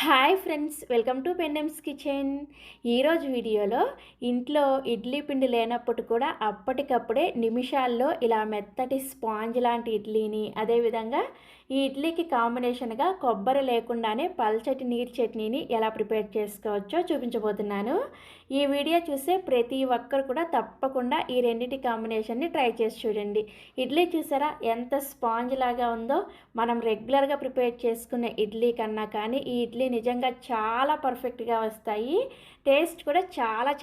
Hi friends, welcome to Pendems kitchen. ఈరోజు వీడియోలో ఇంట్లో ఇడ్లీ పిండి లేనప్పుడు కూడా అప్పటికప్పుడే నిమిషాల్లో ఇలా మెత్తటి స్పాంజ్ లాంటి ఇడ్లీని, అదేవిధంగా ఈ ఇడ్లీకి కాంబినేషన్గా కొబ్బరి లేకుండానే పల్చటి నీటి చట్నీని ఎలా ప్రిపేర్ చేసుకోవచ్చో చూపించబోతున్నాను. ఈ వీడియో చూసే ప్రతి ఒక్కరు కూడా తప్పకుండా ఈ రెండింటి కాంబినేషన్ని ట్రై చేసి చూడండి. ఇడ్లీ చూసారా ఎంత స్పాంజ్ లాగా ఉందో. మనం రెగ్యులర్గా ప్రిపేర్ చేసుకునే ఇడ్లీ కన్నా కానీ ఈ ఇడ్లీ నిజంగా చాలా పర్ఫెక్ట్గా వస్తాయి. టేస్ట్ కూడా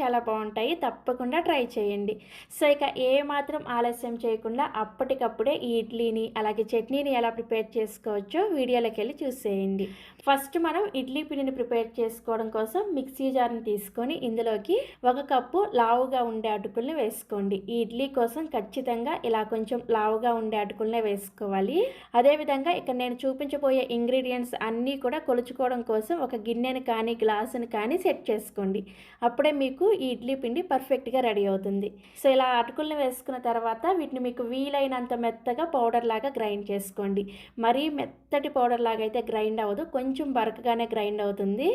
చాలా బాగుంటాయి. తప్పకుండా ట్రై చేయండి. సో ఇక ఏమాత్రం ఆలస్యం చేయకుండా అప్పటికప్పుడే ఈ ఇడ్లీని అలాగే చట్నీని ఎలా ప్రిపేర్ చేసుకోవచ్చో వీడియోలోకి వెళ్ళి చూసేయండి. ఫస్ట్ మనం ఇడ్లీ పిండిని ప్రిపేర్ చేసుకోవడం కోసం మిక్సీ జార్ని తీసుకొని ఇందులోకి 1 కప్పు లావుగా ఉండే అటుకుల్ని వేసుకోండి. ఈ ఇడ్లీ కోసం ఖచ్చితంగా ఇలా కొంచెం లావుగా ఉండే అటుకులనే వేసుకోవాలి. అదేవిధంగా ఇక్కడ నేను చూపించబోయే ఇంగ్రీడియంట్స్ అన్నీ కూడా కొలుచుకోవడం కోసం ఒక గిన్నెని కానీ గ్లాసుని కానీ సెట్ చేసుకోండి. అప్పుడే మీకు ఈ ఇడ్లీ పిండి పర్ఫెక్ట్గా రెడీ అవుతుంది. సో ఇలా అటుకుల్ని వేసుకున్న తర్వాత వీటిని మీకు వీలైనంత మెత్తగా పౌడర్ లాగా గ్రైండ్ చేసుకోండి. మరీ మెత్తటి పౌడర్ లాగా అయితే గ్రైండ్ అవ్వదు, కొంచెం బరకగానే గ్రైండ్ అవుతుంది.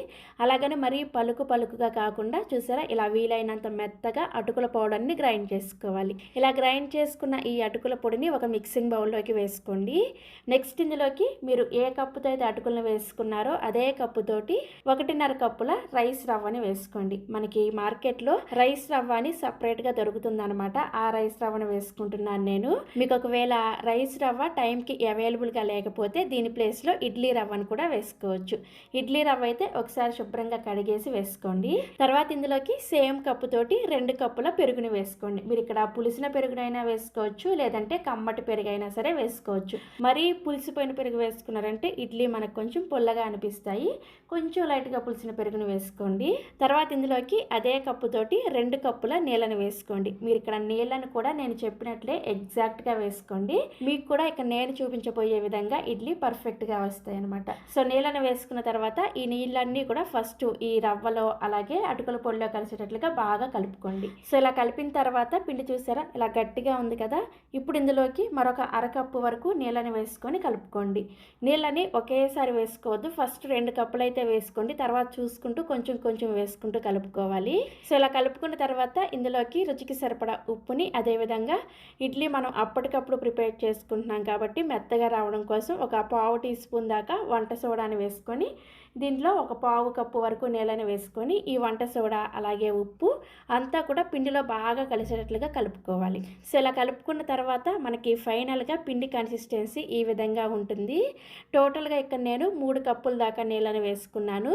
అలాగని మరీ పలుకుగా కాకుండా చూసారా ఇలా వీలైనంత మెత్తగా అటుకుల పౌడర్ని గ్రైండ్ చేసుకోవాలి. ఇలా గ్రైండ్ చేసుకున్న ఈ అటుకుల పొడిని ఒక మిక్సింగ్ బౌల్లోకి వేసుకోండి. నెక్స్ట్ ఇందులోకి మీరు ఏ కప్పుతో అయితే అటుకులను వేసుకున్నారో అదే కప్పుతోటి 1.5 కప్పుల రైస్ రవ్వని వేసుకోండి. మనకి మార్కెట్లో రైస్ రవ్వ అని సపరేట్గా దొరుకుతుంది అనమాట. ఆ రైస్ రవ్వను వేసుకుంటున్నాను నేను. మీకు ఒకవేళ రైస్ రవ్వ టైంకి అవైలబుల్గా లేకపోతే దీని ప్లేస్లో ఇడ్లీ రవ్వను కూడా వేసుకోవచ్చు. ఇడ్లీ రవ్వ అయితే ఒకసారి శుభ్రంగా కడిగేసి వేసుకోండి. తర్వాత ఇందులోకి సేమ్ కప్పుతోటి 2 కప్పుల పెరుగుని వేసుకోండి. మీరు ఇక్కడ పులిసిన పెరుగునైనా వేసుకోవచ్చు, లేదంటే కమ్మటి పెరుగు అయినా సరే వేసుకోవచ్చు. మరీ పులిసిపోయిన పెరుగు వేసుకున్నారంటే ఇడ్లీ మనకు కొంచెం పొల్లగా అనిపిస్తాయి. కొంచెం లైట్గా పులిసిన పెరుగును వేసుకోండి. తర్వాత ఇందులోకి అదే కప్పుతోటి 2 కప్పుల నీళ్ళని వేసుకోండి. మీరు ఇక్కడ నీళ్ళను కూడా నేను చెప్పినట్లే ఎగ్జాక్ట్గా వేసుకోండి. మీకు కూడా ఇక్కడ నేను చూపించబోయే విధంగా ఇడ్లీ పర్ఫెక్ట్గా వస్తాయి అనమాట. సో నీళ్ళని వేసుకున్న తర్వాత ఈ నీళ్ళన్నీ కూడా ఫస్ట్ ఈ రవ్వలో అలాగే అటుకుల పొడిలో కలిసేటట్లుగా బాగా కలుపుకోండి. సో ఇలా కలిపిన తర్వాత పిండి చూసారా ఇలా గట్టిగా ఉంది కదా. ఇప్పుడు ఇందులోకి మరొక 1/2 కప్పు వరకు నీళ్ళని వేసుకొని కలుపుకోండి. నీళ్ళని ఒకేసారి వేసుకోవద్దు. ఫస్ట్ 2 కప్పులు అయితే వేసుకోండి, తర్వాత చూసుకుంటూ కొంచెం వేసుకుంటూ కలుపుకోవాలి. సో ఇలా కలుపుకున్న తర్వాత ఇందులోకి రుచికి సరిపడా ఉప్పుని, అదేవిధంగా ఇడ్లీ మనం అప్పటికప్పుడు ప్రిపేర్ చేసుకుంటున్నాం కాబట్టి మెత్తగా రావడం కోసం ఒక 1/2 టీ స్పూన్ దాకా వంట సోడాని వేసుకొని దీంట్లో ఒక 1/2 కప్పు వరకు నీళ్ళని వేసుకొని ఈ వంట సోడా అలాగే ఉప్పు అంతా కూడా పిండిలో బాగా కలిసేటట్లుగా కలుపుకోవాలి. సో ఇలా కలుపుకున్న తర్వాత మనకి ఫైనల్గా పిండి కన్సిస్టెన్సీ ఈ విధంగా ఉంటుంది. టోటల్గా ఇక్కడ నేను 3 కప్పుల దాకా నీళ్ళని వేసుకున్నాను.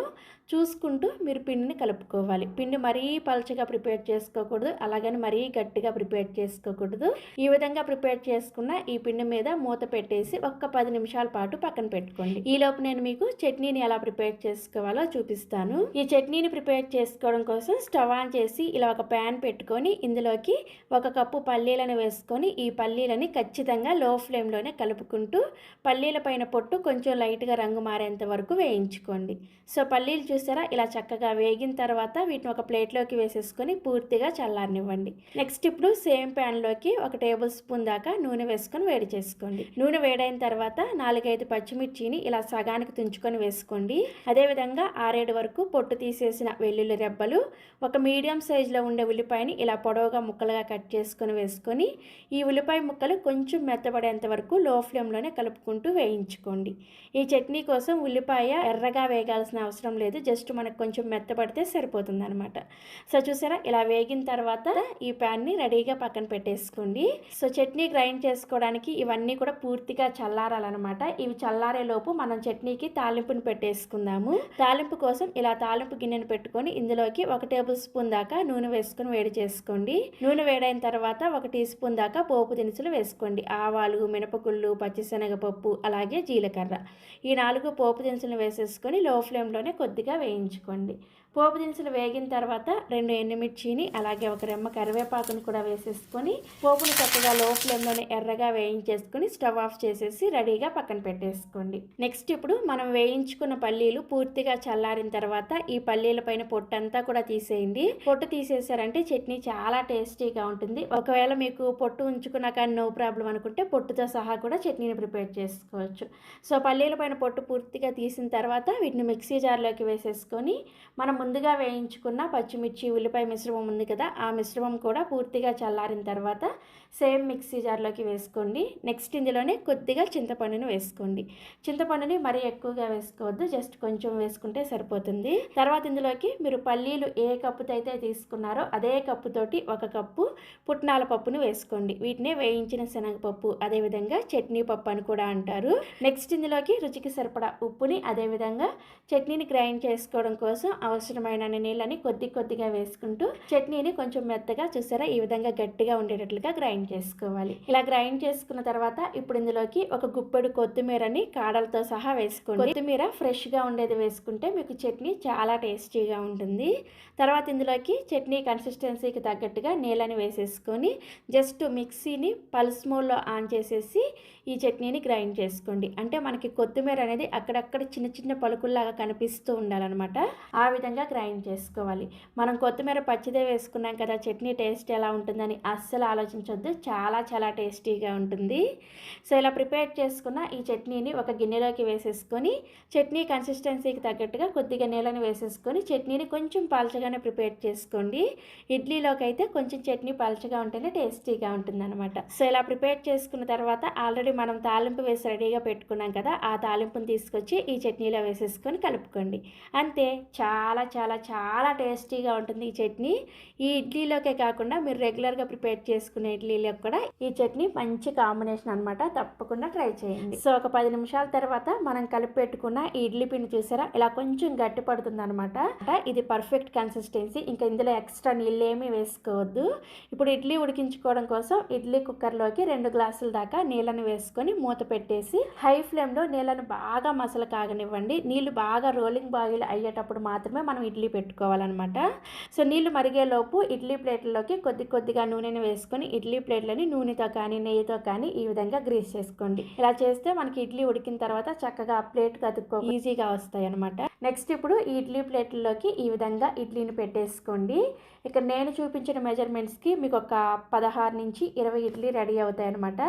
చూసుకుంటూ మీరు పిండిని కలుపుకోవాలి. పిండి మరీ పలచగా ప్రిపేర్ చేసుకోకూడదు, అలాగని మరీ గట్టిగా ప్రిపేర్ చేసుకోకూడదు. ఈ విధంగా ప్రిపేర్ చేసుకున్న ఈ పిండి మీద మూత పెట్టేసి ఒక 10 నిమిషాల పాటు పక్కన పెట్టుకోండి. ఈలోపు నేను మీకు చట్నీని ఎలా ప్రిపేర్ చేసుకోవాలో చూపిస్తాను. ఈ చట్నీని ప్రిపేర్ చేసుకోవడం కోసం స్టవ్ ఆన్ చేసి ఇలా ఒక ప్యాన్ పెట్టుకొని ఇందులోకి 1 కప్పు పల్లీలను వేసుకొని ఈ పల్లీలని ఖచ్చితంగా లో ఫ్లేమ్లోనే కలుపుకుంటూ పల్లీల పైన పొట్టు కొంచెం లైట్గా రంగు మారేంత వరకు వేయించుకోండి. సో పల్లీలు చూసారా ఇలా చక్కగా వేగిన తర్వాత వీటిని ఒక ప్లేట్లోకి వేసేసుకొని పూర్తిగా చల్లారనివ్వండి. నెక్స్ట్ ఇప్పుడు సేమ్ ప్యాన్లోకి 1 టేబుల్ స్పూన్ దాకా నూనె వేసుకొని వేడి చేసుకోండి. నూనె వేడైన తర్వాత 4-5 పచ్చిమిర్చిని ఇలా సగానికి తుంచుకొని వేసుకోండి. అదేవిధంగా 6-7 వరకు పొట్టు తీసేసిన వెల్లుల్లి రెబ్బలు, ఒక మీడియం సైజులో ఉండే ఉల్లిపాయని ఇలా పొడవుగా ముక్కలుగా కట్ చేసుకొని వేసుకొని ఈ ఉల్లిపాయ ముక్కలు కొంచెం మెత్తబడేంత వరకు లో ఫ్లేమ్లోనే కలుపుకుంటూ వేయించుకోండి. ఈ చట్నీ కోసం ఉల్లిపాయ ఎర్రగా వేగాల్సిన అవసరం లేదు, జస్ట్ మనకు కొంచెం మెత్తబడితే సరిపోతుంది అనమాట. సో చూసారా ఇలా వేగిన తర్వాత ఈ ప్యాన్ని రెడీగా పక్కన పెట్టేసుకోండి. సో చట్నీ గ్రైండ్ చేసుకోవడానికి ఇవన్నీ కూడా పూర్తిగా చల్లారాలన్నమాట. ఇవి చల్లారే లోపు మనం చట్నీకి తాలింపుని పెట్టేసుకుందాము. తాలింపు కోసం ఇలా తాలింపు గిన్నెను పెట్టుకొని ఇందులోకి 1 టేబుల్ స్పూన్ దాకా నూనె వేసుకొని వేడి చేసుకోండి. నూనె వేడైన తర్వాత 1 టీ స్పూన్ దాకా పోపు దినుసులు వేసుకోండి. ఆవాలు, మినపగుళ్ళు, పచ్చిశనగపప్పు అలాగే జీలకర్ర, ఈ 4 పోపు దినుసులను వేసేసుకొని లో ఫ్లేమ్లోనే కొద్దిగా వేయించుకోండి. పోపు దినుసులు వేగిన తర్వాత 2 ఎండుమిర్చిని అలాగే 1 రెమ్మ కరివేపాకును కూడా వేసేసుకొని పోపును చక్కగా లో ఫ్లేమ్లోనే ఎర్రగా వేయించేసుకొని స్టవ్ ఆఫ్ చేసేసి రెడీగా పక్కన పెట్టేసుకోండి. నెక్స్ట్ ఇప్పుడు మనం వేయించుకున్న పల్లీలు పల్లీలు పూర్తిగా చల్లారిన తర్వాత ఈ పల్లీల పైన పొట్టంతా కూడా తీసేయండి. పొట్టు తీసేసారంటే చట్నీ చాలా టేస్టీగా ఉంటుంది. ఒకవేళ మీకు పొట్టు ఉంచుకున్నా కానీ నో ప్రాబ్లం అనుకుంటే పొట్టుతో సహా కూడా చట్నీని ప్రిపేర్ చేసుకోవచ్చు. సో పల్లీల పైన పొట్టు పూర్తిగా తీసిన తర్వాత వీటిని మిక్సీ జార్లోకి వేసేసుకొని మనం ముందుగా వేయించుకున్న పచ్చిమిర్చి ఉల్లిపాయ మిశ్రమం ఉంది కదా, ఆ మిశ్రమం కూడా పూర్తిగా చల్లారిన తర్వాత సేమ్ మిక్సీ జార్లోకి వేసుకోండి. నెక్స్ట్ ఇందులోనే కొద్దిగా చింతపండును వేసుకోండి. చింతపండుని మరీ ఎక్కువగా వేసుకోవద్దు, జస్ట్ కొంచెం వేసుకుంటే సరిపోతుంది. తర్వాత ఇందులోకి మీరు పల్లీలు ఏ కప్పుతో అయితే తీసుకున్నారో అదే కప్పుతోటి 1 కప్పు పుట్నాల పప్పును వేసుకోండి. వీటిని వేయించిన శనగపప్పు, అదేవిధంగా చట్నీ పప్పు అని కూడా అంటారు. నెక్స్ట్ ఇందులోకి రుచికి సరిపడా ఉప్పుని, అదేవిధంగా చట్నీని గ్రైండ్ చేసుకోవడం కోసం అవసరమైన నీళ్ళని కొద్దిగా వేసుకుంటూ చట్నీని కొంచెం మెత్తగా చూసారా ఈ విధంగా గట్టిగా ఉండేటట్లుగా గ్రైండ్ చేసుకోవాలి. ఇలా గ్రైండ్ చేసుకున్న తర్వాత ఇప్పుడు ఇందులోకి ఒక గుప్పెడు కొత్తిమీరని కాడలతో సహా వేసుకోండి. కొత్తిమీర ఫ్రెష్గా ఉండేది వేసుకుంటే మీకు చట్నీ చాలా టేస్టీగా ఉంటుంది. తర్వాత ఇందులోకి చట్నీ కన్సిస్టెన్సీకి తగ్గట్టుగా నీళ్ళని వేసేసుకొని జస్ట్ మిక్సీని పల్స్ మోడ్లో ఆన్ చేసేసి ఈ చట్నీని గ్రైండ్ చేసుకోండి. అంటే మనకి కొత్తిమీర అనేది అక్కడక్కడ చిన్న పలుకుల్లాగా కనిపిస్తూ ఉండాలన్నమాట. ఆ విధంగా గ్రైండ్ చేసుకోవాలి. మనం కొత్తిమీర పచ్చిదే వేసుకున్నాం కదా, చట్నీ టేస్ట్ ఎలా ఉంటుందని అస్సలు ఆలోచించొద్దు. చాలా టేస్టీగా ఉంటుంది. సో ఇలా ప్రిపేర్ చేసుకున్న ఈ చట్నీని ఒక గిన్నెలోకి వేసేసుకొని చట్నీ కన్సిస్టెన్సీకి తగ్గట్టుగా కొద్దిగా నీళ్ళని వేసేసుకొని చట్నీని కొంచెం పల్చగానే ప్రిపేర్ చేసుకోండి. ఇడ్లీలోకి అయితే కొంచెం చట్నీ పల్చగా ఉంటేనే టేస్టీగా ఉంటుంది అనమాట. సో ఇలా ప్రిపేర్ చేసుకున్న తర్వాత ఆల్రెడీ మనం తాలింపు వేసి రెడీగా పెట్టుకున్నాం కదా, ఆ తాలింపుని తీసుకొచ్చి ఈ చట్నీలో వేసేసుకొని కలుపుకోండి. అంతే, చాలా టేస్టీగా ఉంటుంది ఈ చట్నీ. ఈ ఇడ్లీలోకే కాకుండా మీరు రెగ్యులర్గా ప్రిపేర్ చేసుకునే ఇడ్లీలో కూడా ఈ చట్నీ మంచి కాంబినేషన్ అనమాట. తప్పకుండా ట్రై చేయండి. సో ఒక 10 నిమిషాల తర్వాత మనం కలిపి పెట్టుకున్న ఈ ఇడ్లీ పిండి చూసారా ఇలా కొంచెం గట్టి పడుతుంది అనమాట. ఇది పర్ఫెక్ట్ కన్సిస్టెన్సీ. ఇంకా ఇందులో ఎక్స్ట్రా నీళ్ళు ఏమీ వేసుకోవద్దు. ఇప్పుడు ఇడ్లీ ఉడికించుకోవడం కోసం ఇడ్లీ కుక్కర్లోకి 2 గ్లాసుల దాకా నీళ్ళని వేసుకొని మూత పెట్టేసి హై ఫ్లేమ్లో నీళ్ళని బాగా మసలు కాగనివ్వండి. నీళ్ళు బాగా రోలింగ్ బాయిల్ అయ్యేటప్పుడు మాత్రమే మనం ఇడ్లీ పెట్టుకోవాలన్నమాట. సో నీళ్ళు మరిగేలోపు ఇడ్లీ ప్లేట్లలోకి కొద్దిగా నూనెని వేసుకొని ఇడ్లీ ప్లేట్లని నూనెతో కానీ నెయ్యితో కానీ ఈ విధంగా గ్రీస్ చేసుకోండి. ఇలా చేస్తే మనకి ఇడ్లీ ఉడికిన తర్వాత చక్కగా ప్లేట్కి అతుక్కో ఈజీగా వస్తాయి అనమాట. నెక్స్ట్ ఇప్పుడు ఈ ఇడ్లీ ప్లేట్లలోకి ఈ విధంగా ఇడ్లీని పెట్టేసుకోండి. ఇక్కడ నేను చూపించిన మెజర్మెంట్స్కి మీకు ఒక 16 నుంచి 20 ఇడ్లీ రెడీ అవుతాయి అనమాట.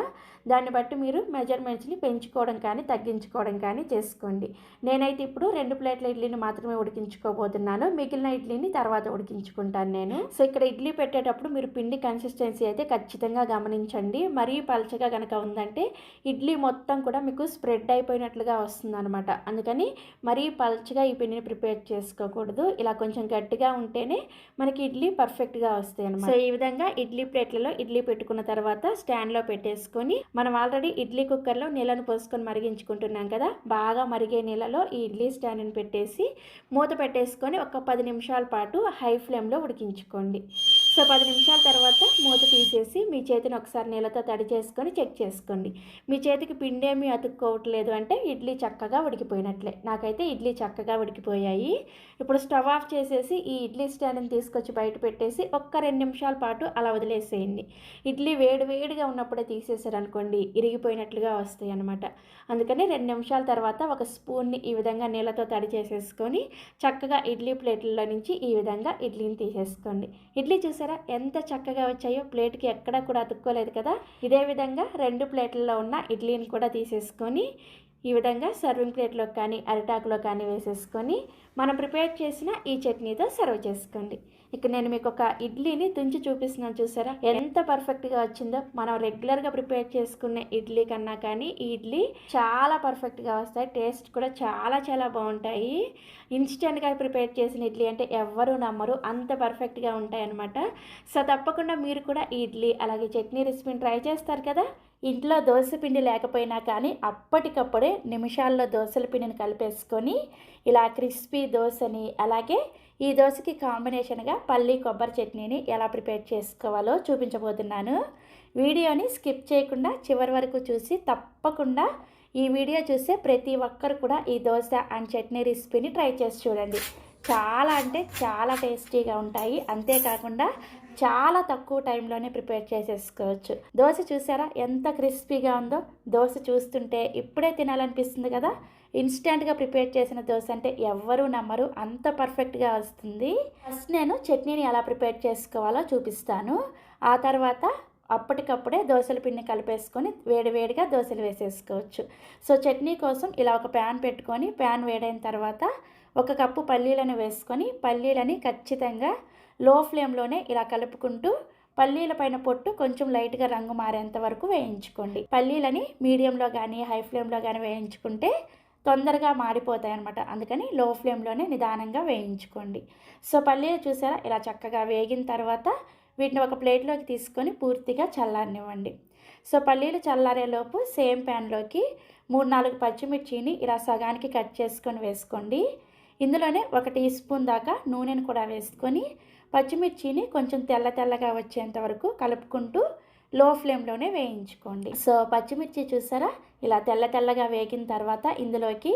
దాన్ని బట్టి మీరు మెజర్మెంట్స్ని పెంచుకోవడం కానీ తగ్గించుకోవడం కానీ చేసుకోండి. నేనైతే ఇప్పుడు 2 ప్లేట్ల ఇడ్లీని మాత్రమే ఉడికించుకోబోతున్నాను. మిగిలిన ఇడ్లీని తర్వాత ఉడికించుకుంటాను నేను. సో ఇక్కడ ఇడ్లీ పెట్టేటప్పుడు మీరు పిండి కన్సిస్టెన్సీ అయితే ఖచ్చితంగా గమనించండి. మరీ పల్చగా కనుక ఉందంటే ఇడ్లీ మొత్తం కూడా మీకు స్ప్రెడ్ అయిపోయినట్లుగా వస్తుంది అనమాట. అందుకని మరీ పల్చగా ఈ పిండిని ప్రిపేర్ చేసుకోకూడదు. ఇలా కొంచెం గట్టిగా ఉంటేనే మనకి ఇడ్లీ పర్ఫెక్ట్గా వస్తాయి అనమాట. సో ఈ విధంగా ఇడ్లీ ప్లేట్లలో ఇడ్లీ పెట్టుకున్న తర్వాత స్టాండ్లో పెట్టేసుకొని మనం ఆల్రెడీ ఇడ్లీ కుక్కర్లో నీళ్ళను పోసుకొని మరిగించుకుంటున్నాం కదా, బాగా మరిగే నీళ్ళలో ఈ ఇడ్లీ స్టాండ్ని పెట్టేసి మూత పెట్టేసుకొని ఒక 10 నిమిషాల పాటు హై ఫ్లేమ్లో ఉడికించుకోండి. సో 10 నిమిషాల తర్వాత మూత తీసేసి మీ చేతిని ఒకసారి నీళ్ళతో తడి చేసుకొని చెక్ చేసుకోండి. మీ చేతికి పిండేమీ అతుక్కోవట్లేదు అంటే ఇడ్లీ చక్కగా ఉడికిపోయినట్లే. నాకైతే ఇడ్లీ చక్కగా ఉడికిపోయాయి. ఇప్పుడు స్టవ్ ఆఫ్ చేసేసి ఈ ఇడ్లీ స్టాండ్ని తీసుకొచ్చి బయట పెట్టేసి ఒక్క 2 నిమిషాల పాటు అలా వదిలేసేయండి. ఇడ్లీ వేడిగా ఉన్నప్పుడే తీసేసారనుకోండి ఇరిగిపోయినట్లుగా వస్తాయి అన్నమాట. అందుకని 2 నిమిషాల తర్వాత ఒక స్పూన్ని ఈ విధంగా నీళ్ళతో తడి చేసేసుకొని చక్కగా ఇడ్లీ ప్లేట్లలో నుంచి ఈ విధంగా ఇడ్లీని తీసేసుకోండి. ఇడ్లీ చూసారా ఎంత చక్కగా వచ్చాయో, ప్లేట్కి ఎక్కడా కూడా అతుక్కోలేదు కదా. ఇదే విధంగా 2 ప్లేట్లలో ఉన్న ఇడ్లీని కూడా తీసేసుకొని ఈ విధంగా సర్వింగ్ ప్లేట్లో కానీ అరిటాకులో కానీ వేసేసుకొని మనం ప్రిపేర్ చేసిన ఈ చట్నీతో సర్వ్ చేసుకోండి. ఇక్కడ నేను మీకు ఒక ఇడ్లీని తుంచి చూపిస్తున్నాను చూసారా ఎంత పర్ఫెక్ట్గా వచ్చిందో. మనం రెగ్యులర్గా ప్రిపేర్ చేసుకునే ఇడ్లీ కన్నా కానీ ఈ ఇడ్లీ చాలా పర్ఫెక్ట్గా వస్తాయి. టేస్ట్ కూడా చాలా బాగుంటాయి. ఇన్స్టెంట్గా ప్రిపేర్ చేసిన ఇడ్లీ అంటే ఎవ్వరూ నమ్మరు, అంత పర్ఫెక్ట్గా ఉంటాయి అన్నమాట. సో తప్పకుండా మీరు కూడా ఈ ఇడ్లీ అలాగే చట్నీ రెసిపీని ట్రై చేస్తారు కదా. ఇంట్లో దోశ పిండి లేకపోయినా కానీ అప్పటికప్పుడే నిమిషాల్లో దోశల పిండిని కలిపేసుకొని ఇలా క్రిస్పీ దోశని, అలాగే ఈ దోశకి కాంబినేషన్గా పల్లి కొబ్బరి చట్నీని ఎలా ప్రిపేర్ చేసుకోవాలో చూపించబోతున్నాను. వీడియోని స్కిప్ చేయకుండా చివరి వరకు చూసి తప్పకుండా ఈ వీడియో చూసే ప్రతి ఒక్కరు కూడా ఈ దోశ అండ్ చట్నీ రెసిపీని ట్రై చేసి చూడండి. చాలా అంటే చాలా టేస్టీగా ఉంటాయి. అంతేకాకుండా చాలా తక్కువ టైంలోనే ప్రిపేర్ చేసేసుకోవచ్చు. దోశ చూసారా ఎంత క్రిస్పీగా ఉందో. దోశ చూస్తుంటే ఇప్పుడే తినాలనిపిస్తుంది కదా. ఇన్స్టెంట్గా ప్రిపేర్ చేసిన దోశ అంటే ఎవ్వరూ నమ్మరు, అంత పర్ఫెక్ట్గా వస్తుంది. ఫస్ట్ నేను చట్నీని ఎలా ప్రిపేర్ చేసుకోవాలో చూపిస్తాను. ఆ తర్వాత అప్పటికప్పుడే దోశల పిండిని కలిపేసుకొని వేడివేడిగా దోశలు వేసేసుకోవచ్చు. సో చట్నీ కోసం ఇలా ఒక ప్యాన్ పెట్టుకొని ప్యాన్ వేడైన తర్వాత 1 కప్పు పల్లీలను వేసుకొని పల్లీలని ఖచ్చితంగా లో ఫ్లేమ్లోనే ఇలా కలుపుకుంటూ పల్లీల పైన పొట్టు కొంచెం లైట్గా రంగు మారేంత వరకు వేయించుకోండి. పల్లీలని మీడియంలో కానీ హై ఫ్లేమ్లో కానీ వేయించుకుంటే తొందరగా మాడిపోతాయి అన్నమాట. అందుకని లో ఫ్లేమ్లోనే నిదానంగా వేయించుకోండి. సో పల్లీలు చూసారా ఇలా చక్కగా వేగిన తర్వాత వీటిని ఒక ప్లేట్లోకి తీసుకొని పూర్తిగా చల్లారనివ్వండి. సో పల్లీలు చల్లారేలోపు సేమ్ ప్యాన్లోకి 3-4 పచ్చిమిర్చిని ఇలా సగానికి కట్ చేసుకొని వేసుకోండి. ఇందులోనే 1 టీ స్పూన్ దాకా నూనెను కూడా వేసుకొని పచ్చిమిర్చిని కొంచెం తెల్లగా వచ్చేంత వరకు కలుపుకుంటూ లో ఫ్లేమ్లోనే వేయించుకోండి. సో పచ్చిమిర్చి చూసారా ఇలా తెల్లగా వేగిన తర్వాత ఇందులోకి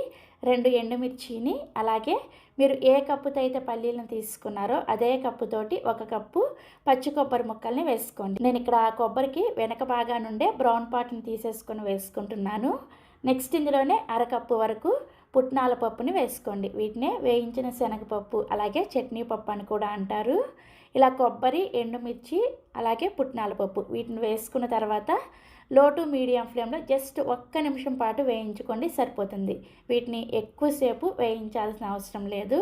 2 ఎండుమిర్చిని, అలాగే మీరు ఏ కప్పుతో అయితే పల్లీలను తీసుకున్నారో అదే కప్పుతోటి 1 కప్పు పచ్చి కొబ్బరి ముక్కల్ని వేసుకోండి. నేను ఇక్కడ కొబ్బరికి వెనక భాగా నుండే బ్రౌన్ పార్ట్ని తీసేసుకొని వేసుకుంటున్నాను. నెక్స్ట్ ఇందులోనే 1/2 కప్పు వరకు పుట్నాల పప్పుని వేసుకోండి. వీటినే వేయించిన శనగపప్పు అలాగే చట్నీ పప్పు అని కూడా అంటారు. ఇలా కొబ్బరి, ఎండుమిర్చి అలాగే పుట్నాల పప్పు వీటిని వేసుకున్న తర్వాత లో టు మీడియం ఫ్లేమ్లో జస్ట్ 1 నిమిషం పాటు వేయించుకోండి, సరిపోతుంది. వీటిని ఎక్కువసేపు వేయించాల్సిన అవసరం లేదు.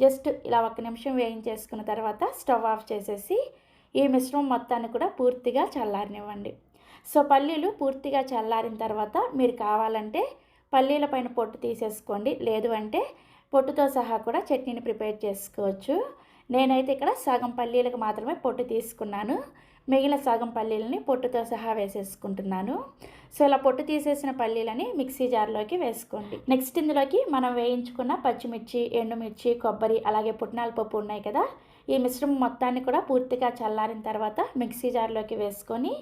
జస్ట్ ఇలా 1 నిమిషం వేయించేసుకున్న తర్వాత స్టవ్ ఆఫ్ చేసేసి ఈ మిశ్రమం మొత్తాన్ని కూడా పూర్తిగా చల్లారనివ్వండి. సో పల్లీలు పూర్తిగా చల్లారిన తర్వాత మీరు కావాలంటే పల్లీల పైన పొట్టు తీసేసుకోండి, లేదు అంటే పొట్టుతో సహా కూడా చట్నీని ప్రిపేర్ చేసుకోవచ్చు. నేనైతే ఇక్కడ సగం పల్లీలకు మాత్రమే పొట్టు తీసుకున్నాను, మిగిలిన సగం పల్లీలని పొట్టుతో సహా వేసేసుకుంటున్నాను. సో ఇలా పొట్టు తీసేసిన పల్లీలని మిక్సీ జార్లోకి వేసుకోండి. నెక్స్ట్ ఇందులోకి మనం వేయించుకున్న పచ్చిమిర్చి, ఎండుమిర్చి, కొబ్బరి అలాగే పుట్నాల పప్పు ఉన్నాయి కదా, ఈ మిశ్రమం మొత్తాన్ని కూడా పూర్తిగా చల్లారిన తర్వాత మిక్సీ జార్లోకి వేసుకొని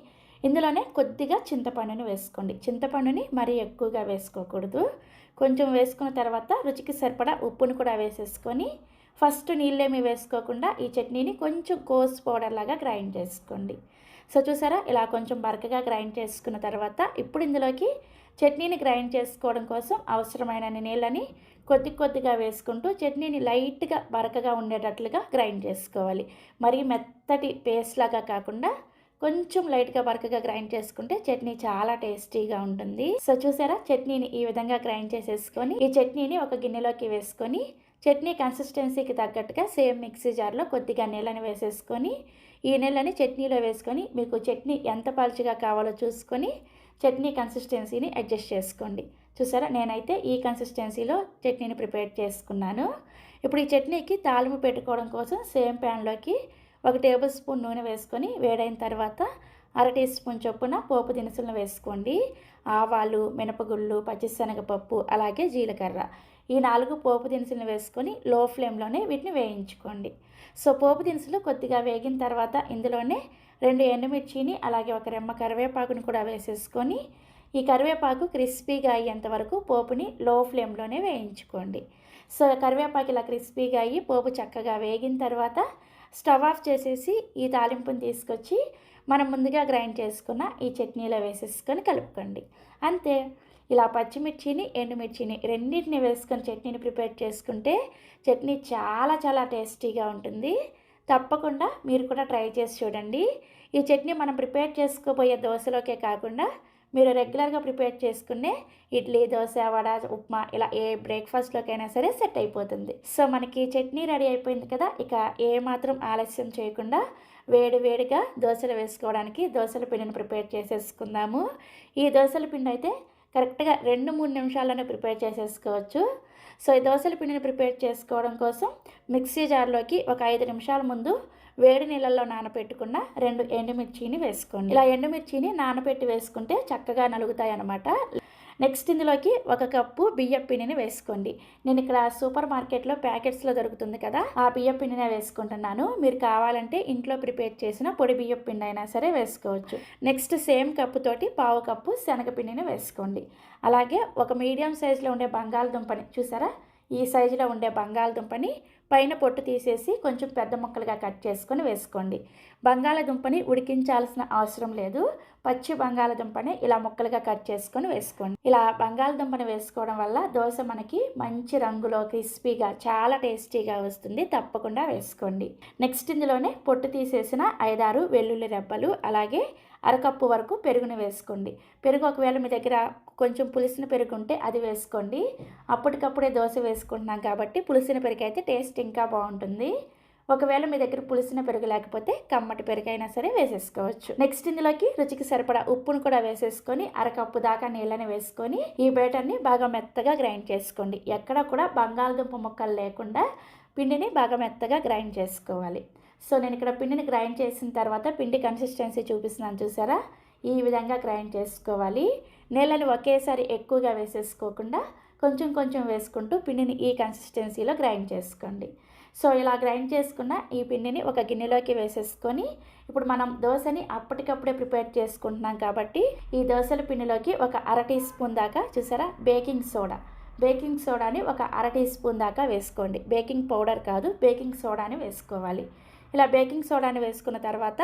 ఇందులోనే కొద్దిగా చింతపండుని వేసుకోండి. చింతపండుని మరీ ఎక్కువగా వేసుకోకూడదు, కొంచెం వేసుకున్న తర్వాత రుచికి సరిపడా ఉప్పును కూడా వేసేసుకొని ఫస్ట్ నీళ్ళేమీ వేసుకోకుండా ఈ చట్నీని కొంచెం కోర్స్ పౌడర్ లాగా గ్రైండ్ చేసుకోండి. సో చూసారా ఇలా కొంచెం బరకగా గ్రైండ్ చేసుకున్న తర్వాత ఇప్పుడు ఇందులోకి చట్నీని గ్రైండ్ చేసుకోవడం కోసం అవసరమైన నీళ్ళని కొద్దిగా వేసుకుంటూ చట్నీని లైట్గా బరకగా ఉండేటట్లుగా గ్రైండ్ చేసుకోవాలి. మరీ మెత్తటి పేస్ట్ లాగా కాకుండా కొంచెం లైట్గా బరకగా గ్రైండ్ చేసుకుంటే చట్నీ చాలా టేస్టీగా ఉంటుంది. సో చూసారా చట్నీని ఈ విధంగా గ్రైండ్ చేసేసుకొని ఈ చట్నీని ఒక గిన్నెలోకి వేసుకొని చట్నీ కన్సిస్టెన్సీకి తగ్గట్టుగా సేమ్ మిక్సీ జార్లో కొద్దిగా నీళ్ళని వేసేసుకొని ఈ నీళ్ళని చట్నీలో వేసుకొని మీకు చట్నీ ఎంత పలుచగా కావాలో చూసుకొని చట్నీ కన్సిస్టెన్సీని అడ్జస్ట్ చేసుకోండి. చూసారా నేనైతే ఈ కన్సిస్టెన్సీలో చట్నీని ప్రిపేర్ చేసుకున్నాను. ఇప్పుడు ఈ చట్నీకి తాలింపు పెట్టుకోవడం కోసం సేమ్ ప్యాన్లోకి 1 టేబుల్ స్పూన్ నూనె వేసుకొని వేడైన తర్వాత 1/2 టీ స్పూన్ చొప్పున పోపు దినుసులను వేసుకోండి. ఆవాలు, మినపగుళ్ళు, పచ్చిశనగపప్పు అలాగే జీలకర్ర ఈ 4 పోపు దినుసులను వేసుకొని లో ఫ్లేమ్లోనే వీటిని వేయించుకోండి. సో పోపు దినుసులు కొద్దిగా వేగిన తర్వాత ఇందులోనే 2 ఎండుమిర్చిని అలాగే 1 రెమ్మ కరివేపాకుని కూడా వేసేసుకొని ఈ కరివేపాకు క్రిస్పీగా అయ్యేంత వరకు పోపుని లో ఫ్లేమ్లోనే వేయించుకోండి. సో కరివేపాకు ఇలా క్రిస్పీగా అయ్యి పోపు చక్కగా వేగిన తర్వాత స్టవ్ ఆఫ్ చేసేసి ఈ తాలింపుని తీసుకొచ్చి మనం ముందుగా గ్రైండ్ చేసుకున్న ఈ చట్నీలో వేసేసుకొని కలుపుకోండి. అంతే, ఇలా పచ్చిమిర్చిని, ఎండుమిర్చిని రెండింటిని వేసుకొని చట్నీని ప్రిపేర్ చేసుకుంటే చట్నీ చాలా టేస్టీగా ఉంటుంది. తప్పకుండా మీరు కూడా ట్రై చేసి చూడండి. ఈ చట్నీ మనం ప్రిపేర్ చేసుకోబోయే దోశలోకే కాకుండా మీరు రెగ్యులర్గా ప్రిపేర్ చేసుకునే ఇడ్లీ, దోశ, వడ, ఉప్మా ఇలా ఏ బ్రేక్ఫాస్ట్లోకైనా సరే సెట్ అయిపోతుంది. సో మనకి చట్నీ రెడీ అయిపోయింది కదా, ఇక ఏమాత్రం ఆలస్యం చేయకుండా వేడిగా దోశలు వేసుకోవడానికి దోశల పిండిని ప్రిపేర్ చేసేసుకుందాము. ఈ దోశల పిండి అయితే కరెక్ట్గా 2-3 నిమిషాల్లోనే ప్రిపేర్ చేసేసుకోవచ్చు. సో ఈ దోశల పిండిని ప్రిపేర్ చేసుకోవడం కోసం మిక్సీ జార్లోకి ఒక 5 నిమిషాల ముందు వేడి నీళ్ళల్లో నానబెట్టుకున్న 2 ఎండుమిర్చిని వేసుకోండి. ఇలా ఎండుమిర్చిని నానబెట్టి వేసుకుంటే చక్కగా నలుగుతాయి అన్నమాట. నెక్స్ట్ ఇందులోకి 1 కప్పు బియ్యం పిండిని వేసుకోండి. నేను ఇక్కడ సూపర్ మార్కెట్లో ప్యాకెట్స్లో దొరుకుతుంది కదా, ఆ బియ్యం పిండినే వేసుకుంటున్నాను. మీరు కావాలంటే ఇంట్లో ప్రిపేర్ చేసిన పొడి బియ్యం పిండి అయినా సరే వేసుకోవచ్చు. నెక్స్ట్ సేమ్ కప్పుతోటి 1/2 కప్పు శనగపిండిని వేసుకోండి. అలాగే ఒక మీడియం సైజులో ఉండే బంగాళదుంపని చూసారా ఈ సైజులో ఉండే బంగాళదుంపని పైన పొట్టు తీసేసి కొంచెం పెద్ద ముక్కలుగా కట్ చేసుకొని వేసుకోండి. బంగాళదుంపని ఉడికించాల్సిన అవసరం లేదు. పచ్చి బంగాళదుంపని ఇలా ముక్కలుగా కట్ చేసుకొని వేసుకోండి. ఇలా బంగాళదుంపని వేసుకోవడం వల్ల దోశ మనకి మంచి రంగులో క్రిస్పీగా చాలా టేస్టీగా వస్తుంది. తప్పకుండా వేసుకోండి. నెక్స్ట్ ఇందులోనే పొట్టు తీసేసిన 5-6 వెల్లుల్లి రెబ్బలు, అలాగే అరకప్పు వరకు పెరుగును వేసుకోండి. పెరుగు ఒకవేళ మీ దగ్గర కొంచెం పులిసిన పెరుగు ఉంటే అది వేసుకోండి. అప్పటికప్పుడే దోశ వేసుకుంటున్నాం కాబట్టి పులిసిన పెరుగు అయితే టేస్ట్ ఇంకా బాగుంటుంది. ఒకవేళ మీ దగ్గర పులిసిన పెరుగు లేకపోతే కమ్మటి పెరుగు అయినా సరే వేసేసుకోవచ్చు. నెక్స్ట్ ఇందులోకి రుచికి సరిపడా ఉప్పును కూడా వేసేసుకొని అరకప్పు దాకా నీళ్ళని వేసుకొని ఈ బ్యాటర్ని బాగా మెత్తగా గ్రైండ్ చేసుకోండి. ఎక్కడ కూడా బంగాళదుంప ముక్కలు లేకుండా పిండిని బాగా మెత్తగా గ్రైండ్ చేసుకోవాలి. సో నేను ఇక్కడ పిండిని గ్రైండ్ చేసిన తర్వాత పిండి కన్సిస్టెన్సీ చూపిస్తున్నాను చూసారా, ఈ విధంగా గ్రైండ్ చేసుకోవాలి. నీళ్ళని ఒకేసారి ఎక్కువగా వేసేసుకోకుండా కొంచెం కొంచెం వేసుకుంటూ పిండిని ఈ కన్సిస్టెన్సీలో గ్రైండ్ చేసుకోండి. సో ఇలా గ్రైండ్ చేసుకున్న ఈ పిండిని ఒక గిన్నెలోకి వేసేసుకొని ఇప్పుడు మనం దోశని అప్పటికప్పుడే ప్రిపేర్ చేసుకుంటున్నాం కాబట్టి ఈ దోశల పిండిలోకి ఒక 1/2 టీ స్పూన్ దాకా చూసారా బేకింగ్ సోడాని ఒక 1/2 టీ స్పూన్ దాకా వేసుకోండి. బేకింగ్ పౌడర్ కాదు, బేకింగ్ సోడాని వేసుకోవాలి. ఇలా బేకింగ్ సోడాని వేసుకున్న తర్వాత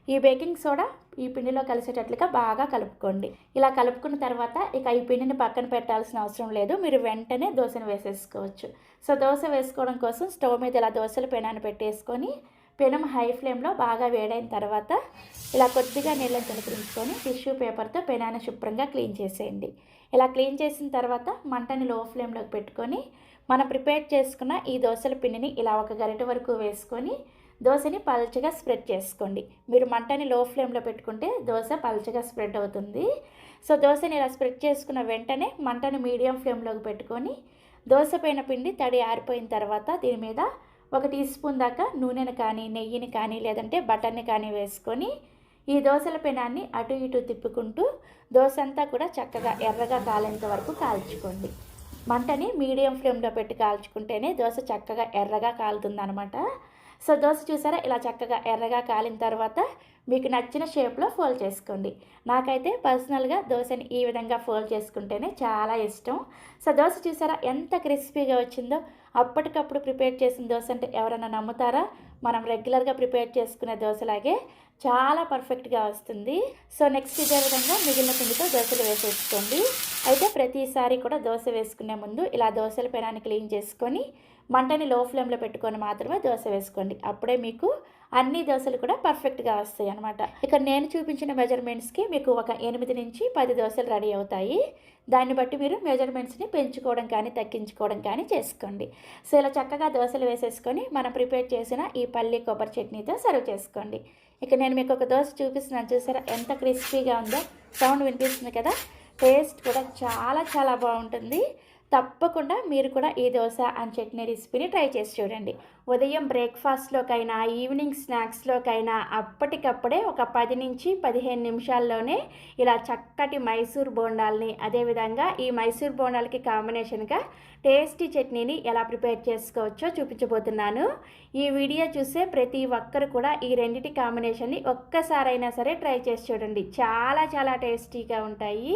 ఈ బేకింగ్ సోడా ఈ పిండిలో కలిసేటట్లుగా బాగా కలుపుకోండి. ఇలా కలుపుకున్న తర్వాత ఇక ఈ పిండిని పక్కన పెట్టాల్సిన అవసరం లేదు. మీరు వెంటనే దోశను వేసేసుకోవచ్చు. సో దోశ వేసుకోవడం కోసం స్టవ్ మీద ఇలా దోశల పెనాన్ని పెట్టేసుకొని పెనం హై ఫ్లేమ్లో బాగా వేడైన తర్వాత ఇలా కొద్దిగా నీళ్ళని చిలకరించుకొని టిష్యూ పేపర్తో పెనాన్ని శుభ్రంగా క్లీన్ చేసేయండి. ఇలా క్లీన్ చేసిన తర్వాత మంటని లో ఫ్లేమ్లోకి పెట్టుకొని మనం ప్రిపేర్ చేసుకున్న ఈ దోశల పిండిని ఇలా ఒక గరిటె వరకు వేసుకొని దోశని పల్చగా స్ప్రెడ్ చేసుకోండి. మీరు మంటని లో ఫ్లేమ్లో పెట్టుకుంటే దోశ పల్చగా స్ప్రెడ్ అవుతుంది. సో దోశని ఇలా స్ప్రెడ్ చేసుకున్న వెంటనే మంటని మీడియం ఫ్లేమ్లోకి పెట్టుకొని దోశ పైన పిండి తడి ఆరిపోయిన తర్వాత దీని మీద 1 టీ స్పూన్ దాకా నూనెను కానీ నెయ్యిని కానీ లేదంటే బటర్ని కానీ వేసుకొని ఈ దోశల పెనాన్ని అటు ఇటు తిప్పుకుంటూ దోశ అంతా కూడా చక్కగా ఎర్రగా కాలేంత వరకు కాల్చుకోండి. మంటని మీడియం ఫ్లేమ్లో పెట్టి కాల్చుకుంటేనే దోశ చక్కగా ఎర్రగా కాలుతుందనమాట. సో దోశ చూసారా, ఇలా చక్కగా ఎర్రగా కాలిన తర్వాత మీకు నచ్చిన షేప్లో ఫోల్డ్ చేసుకోండి. నాకైతే పర్సనల్గా దోశని ఈ విధంగా ఫోల్డ్ చేసుకుంటేనే చాలా ఇష్టం. సో దోశ చూసారా ఎంత క్రిస్పీగా వచ్చిందో. అప్పటికప్పుడు ప్రిపేర్ చేసిన దోశ అంటే ఎవరైనా నమ్ముతారా? మనం రెగ్యులర్గా ప్రిపేర్ చేసుకునే దోశలాగే చాలా పర్ఫెక్ట్గా వస్తుంది. సో నెక్స్ట్ ఇదే విధంగా మిగిలిన పిండితో దోశలు వేసేసుకోండి. అయితే ప్రతిసారి కూడా దోశ వేసుకునే ముందు ఇలా దోశల పెనాన్ని క్లీన్ చేసుకొని మంటని లో ఫ్లేమ్లో పెట్టుకొని మాత్రమే దోశ వేసుకోండి. అప్పుడే మీకు అన్ని దోశలు కూడా పర్ఫెక్ట్గా వస్తాయి అన్నమాట. ఇక్కడ నేను చూపించిన మెజర్మెంట్స్కి మీకు ఒక 8 నుంచి 10 దోశలు రెడీ అవుతాయి. దాన్ని బట్టి మీరు మెజర్మెంట్స్ని పెంచుకోవడం కానీ తగ్గించుకోవడం కానీ చేసుకోండి. సో ఇలా చక్కగా దోశలు వేసేసుకొని మనం ప్రిపేర్ చేసిన ఈ పల్లి కొబ్బరి చట్నీతో సర్వ్ చేసుకోండి. ఇక నేను మీకు ఒక దోశ చూపిస్తున్నాను చూసారా, ఎంత క్రిస్పీగా ఉందో. సౌండ్ వినిపిస్తుంది కదా. టేస్ట్ కూడా చాలా చాలా బాగుంటుంది. తప్పకుండా మీరు కూడా ఈ దోశ అండ్ చట్నీ రెసిపీని ట్రై చేసి చూడండి. ఉదయం బ్రేక్ఫాస్ట్లోకైనా ఈవినింగ్ స్నాక్స్లోకైనా అప్పటికప్పుడే ఒక 10 నుంచి 15 నిమిషాల్లోనే ఇలా చక్కటి మైసూర్ బోండాల్ని, అదేవిధంగా ఈ మైసూర్ బోండాలకి కాంబినేషన్గా టేస్టీ చట్నీని ఎలా ప్రిపేర్ చేసుకోవచ్చో చూపించబోతున్నాను. ఈ వీడియో చూసే ప్రతి ఒక్కరు కూడా ఈ రెండిటి కాంబినేషన్ని ఒక్కసారైనా సరే ట్రై చేసి చూడండి. చాలా చాలా టేస్టీగా ఉంటాయి.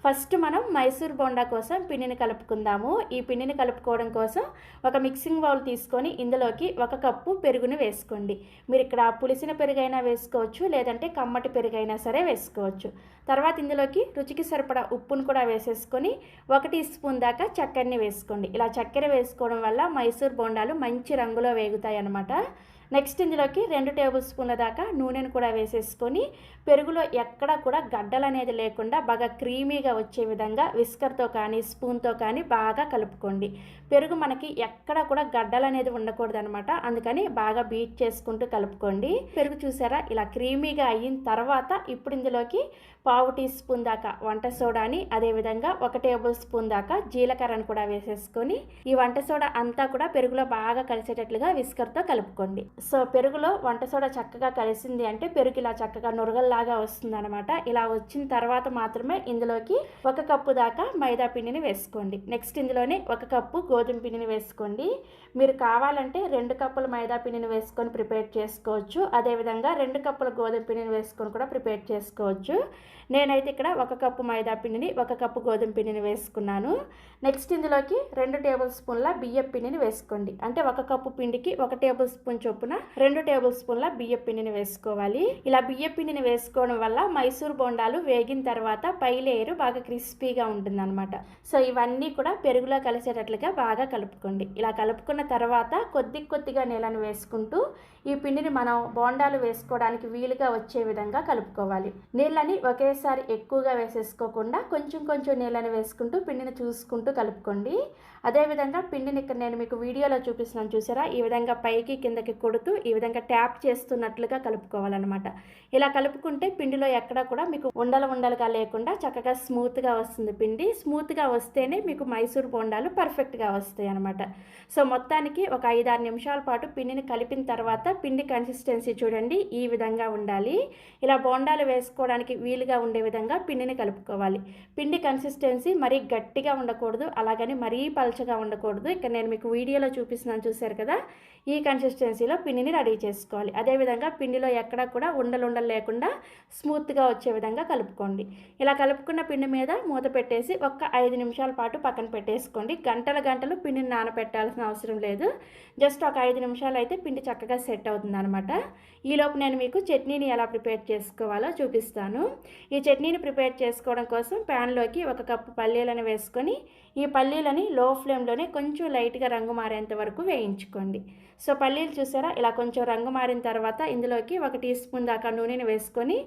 ఫస్ట్ మనం మైసూర్ బోండా కోసం పిండిని కలుపుకుందాము. ఈ పిండిని కలుపుకోవడం కోసం ఒక మిక్సింగ్ బౌల్ తీసుకొని ఇందులోకి 1 కప్పు పెరుగుని వేసుకోండి. మీరు ఇక్కడ పులిసిన పెరుగైనా వేసుకోవచ్చు, లేదంటే కమ్మటి పెరుగైనా సరే వేసుకోవచ్చు. తర్వాత ఇందులోకి రుచికి సరిపడా ఉప్పును కూడా వేసేసుకొని 1 టీ స్పూన్ దాకా చక్కెరని వేసుకోండి. ఇలా చక్కెర వేసుకోవడం వల్ల మైసూర్ బోండాలు మంచి రంగులో వేగుతాయి అన్నమాట. నెక్స్ట్ ఇందులోకి 2 టేబుల్ స్పూన్ల దాకా నూనెను కూడా వేసేసుకొని పెరుగులో ఎక్కడా కూడా గడ్డలు అనేది లేకుండా బాగా క్రీమీగా వచ్చే విధంగా విస్కర్తో కానీ స్పూన్తో కానీ బాగా కలుపుకోండి. పెరుగు మనకి ఎక్కడ కూడా గడ్డలు అనేది ఉండకూడదు అనమాట. అందుకని బాగా బీట్ చేసుకుంటూ కలుపుకోండి. పెరుగు చూసారా ఇలా క్రీమీగా అయిన తర్వాత ఇప్పుడు ఇందులోకి 1/2 టీ స్పూన్ దాకా వంట సోడాని, అదేవిధంగా 1 టేబుల్ స్పూన్ దాకా జీలకర్రను కూడా వేసేసుకొని ఈ వంట సోడా అంతా కూడా పెరుగులో బాగా కలిసేటట్లుగా విస్కర్తో కలుపుకోండి. సో పెరుగులో వంట సోడా చక్కగా కలిసింది అంటే పెరుగు ఇలా చక్కగా నురగల్లాగా వస్తుందన్నమాట. ఇలా వచ్చిన తర్వాత మాత్రమే ఇందులోకి 1 కప్పు దాకా మైదా పిండిని వేసుకోండి. నెక్స్ట్ ఇందులోనే 1 కప్పు గోధుమ పిండిని వేసుకోండి. మీరు కావాలంటే 2 కప్పుల మైదా పిండిని వేసుకొని ప్రిపేర్ చేసుకోవచ్చు. అదేవిధంగా 2 కప్పుల గోధుమ పిండిని వేసుకొని కూడా ప్రిపేర్ చేసుకోవచ్చు. నేనైతే ఇక్కడ 1 కప్పు మైదా పిండిని 1 కప్పు గోధుమ పిండిని వేసుకున్నాను. నెక్స్ట్ ఇందులోకి 2 టేబుల్ స్పూన్ల బియ్యం పిండిని వేసుకోండి. అంటే 1 కప్పు పిండికి 1 టేబుల్ స్పూన్ చొప్పున 2 టేబుల్ స్పూన్ల బియ్యం పిండిని వేసుకోవాలి. ఇలా బియ్యం పిండిని వేసుకోవడం వల్ల మైసూర్ బోండాలు వేగిన తర్వాత పై లేయర్ బాగా క్రిస్పీగా ఉంటుందన్నమాట. సో ఇవన్నీ కూడా పెరుగులో కలిసేటట్లుగా బాగా కలుపుకోండి. ఇలా కలుపుకున్న తర్వాత కొద్దిగా నీళ్ళని వేసుకుంటూ ఈ పిండిని మనం బోండాలు వేసుకోవడానికి వీలుగా వచ్చే విధంగా కలుపుకోవాలి. నీళ్ళని ఒకేసారి ఎక్కువగా వేసేసుకోకుండా కొంచెం నీళ్ళని వేసుకుంటూ పిండిని చూసుకుంటూ కలుపుకోండి. అదేవిధంగా పిండిని ఇక్కడ నేను మీకు వీడియోలో చూపిస్తున్నాను చూసారా, ఈ విధంగా పైకి కిందకి కొడుతూ ఈ విధంగా ట్యాప్ చేస్తున్నట్లుగా కలుపుకోవాలన్నమాట. ఇలా కలుపుకుంటే పిండిలో ఎక్కడా కూడా మీకు ఉండలుగా లేకుండా చక్కగా స్మూత్గా వస్తుంది. పిండి స్మూత్గా వస్తేనే మీకు మైసూర్ బోండాలు పర్ఫెక్ట్గా వస్తాయి అన్నమాట. సో మొత్తానికి ఒక 5-6 నిమిషాల పాటు పిండిని కలిపిన తర్వాత పిండి కన్సిస్టెన్సీ చూడండి ఈ విధంగా ఉండాలి. ఇలా బోండాలు వేసుకోవడానికి వీలుగా ఉండే విధంగా పిండిని కలుపుకోవాలి. పిండి కన్సిస్టెన్సీ మరీ గట్టిగా ఉండకూడదు, అలాగని మరీ పల్చగా ఉండకూడదు. ఇక్కడ నేను మీకు వీడియోలో చూపిస్తున్నాను చూసారు కదా, ఈ కన్సిస్టెన్సీలో పిండిని రెడీ చేసుకోవాలి. అదేవిధంగా పిండిలో ఎక్కడా కూడా ఉండలు లేకుండా స్మూత్గా వచ్చే విధంగా కలుపుకోండి. ఇలా కలుపుకున్న పిండి మీద మూత పెట్టేసి ఒక 5 నిమిషాల పాటు పక్కన పెట్టేసుకోండి. గంటలు పిండిని నానబెట్టాల్సిన అవసరం లేదు. జస్ట్ ఒక 5 నిమిషాలు అయితే పిండి చక్కగా సెట్ అవుతుంది అనమాట. ఈలోపు నేను మీకు చట్నీని ఎలా ప్రిపేర్ చేసుకోవాలో చూపిస్తాను. ఈ చట్నీని ప్రిపేర్ చేసుకోవడం కోసం ప్యాన్లోకి 1 కప్పు పల్లీలను వేసుకొని ఈ పల్లీలని లో ఫ్లేమ్లోనే కొంచెం లైట్గా రంగు మారేంత వరకు వేయించుకోండి. సో పల్లీలు చూసారా, ఇలా కొంచెం రంగు మారిన తర్వాత ఇందులోకి 1 టీ స్పూన్ దాకా నూనెని వేసుకొని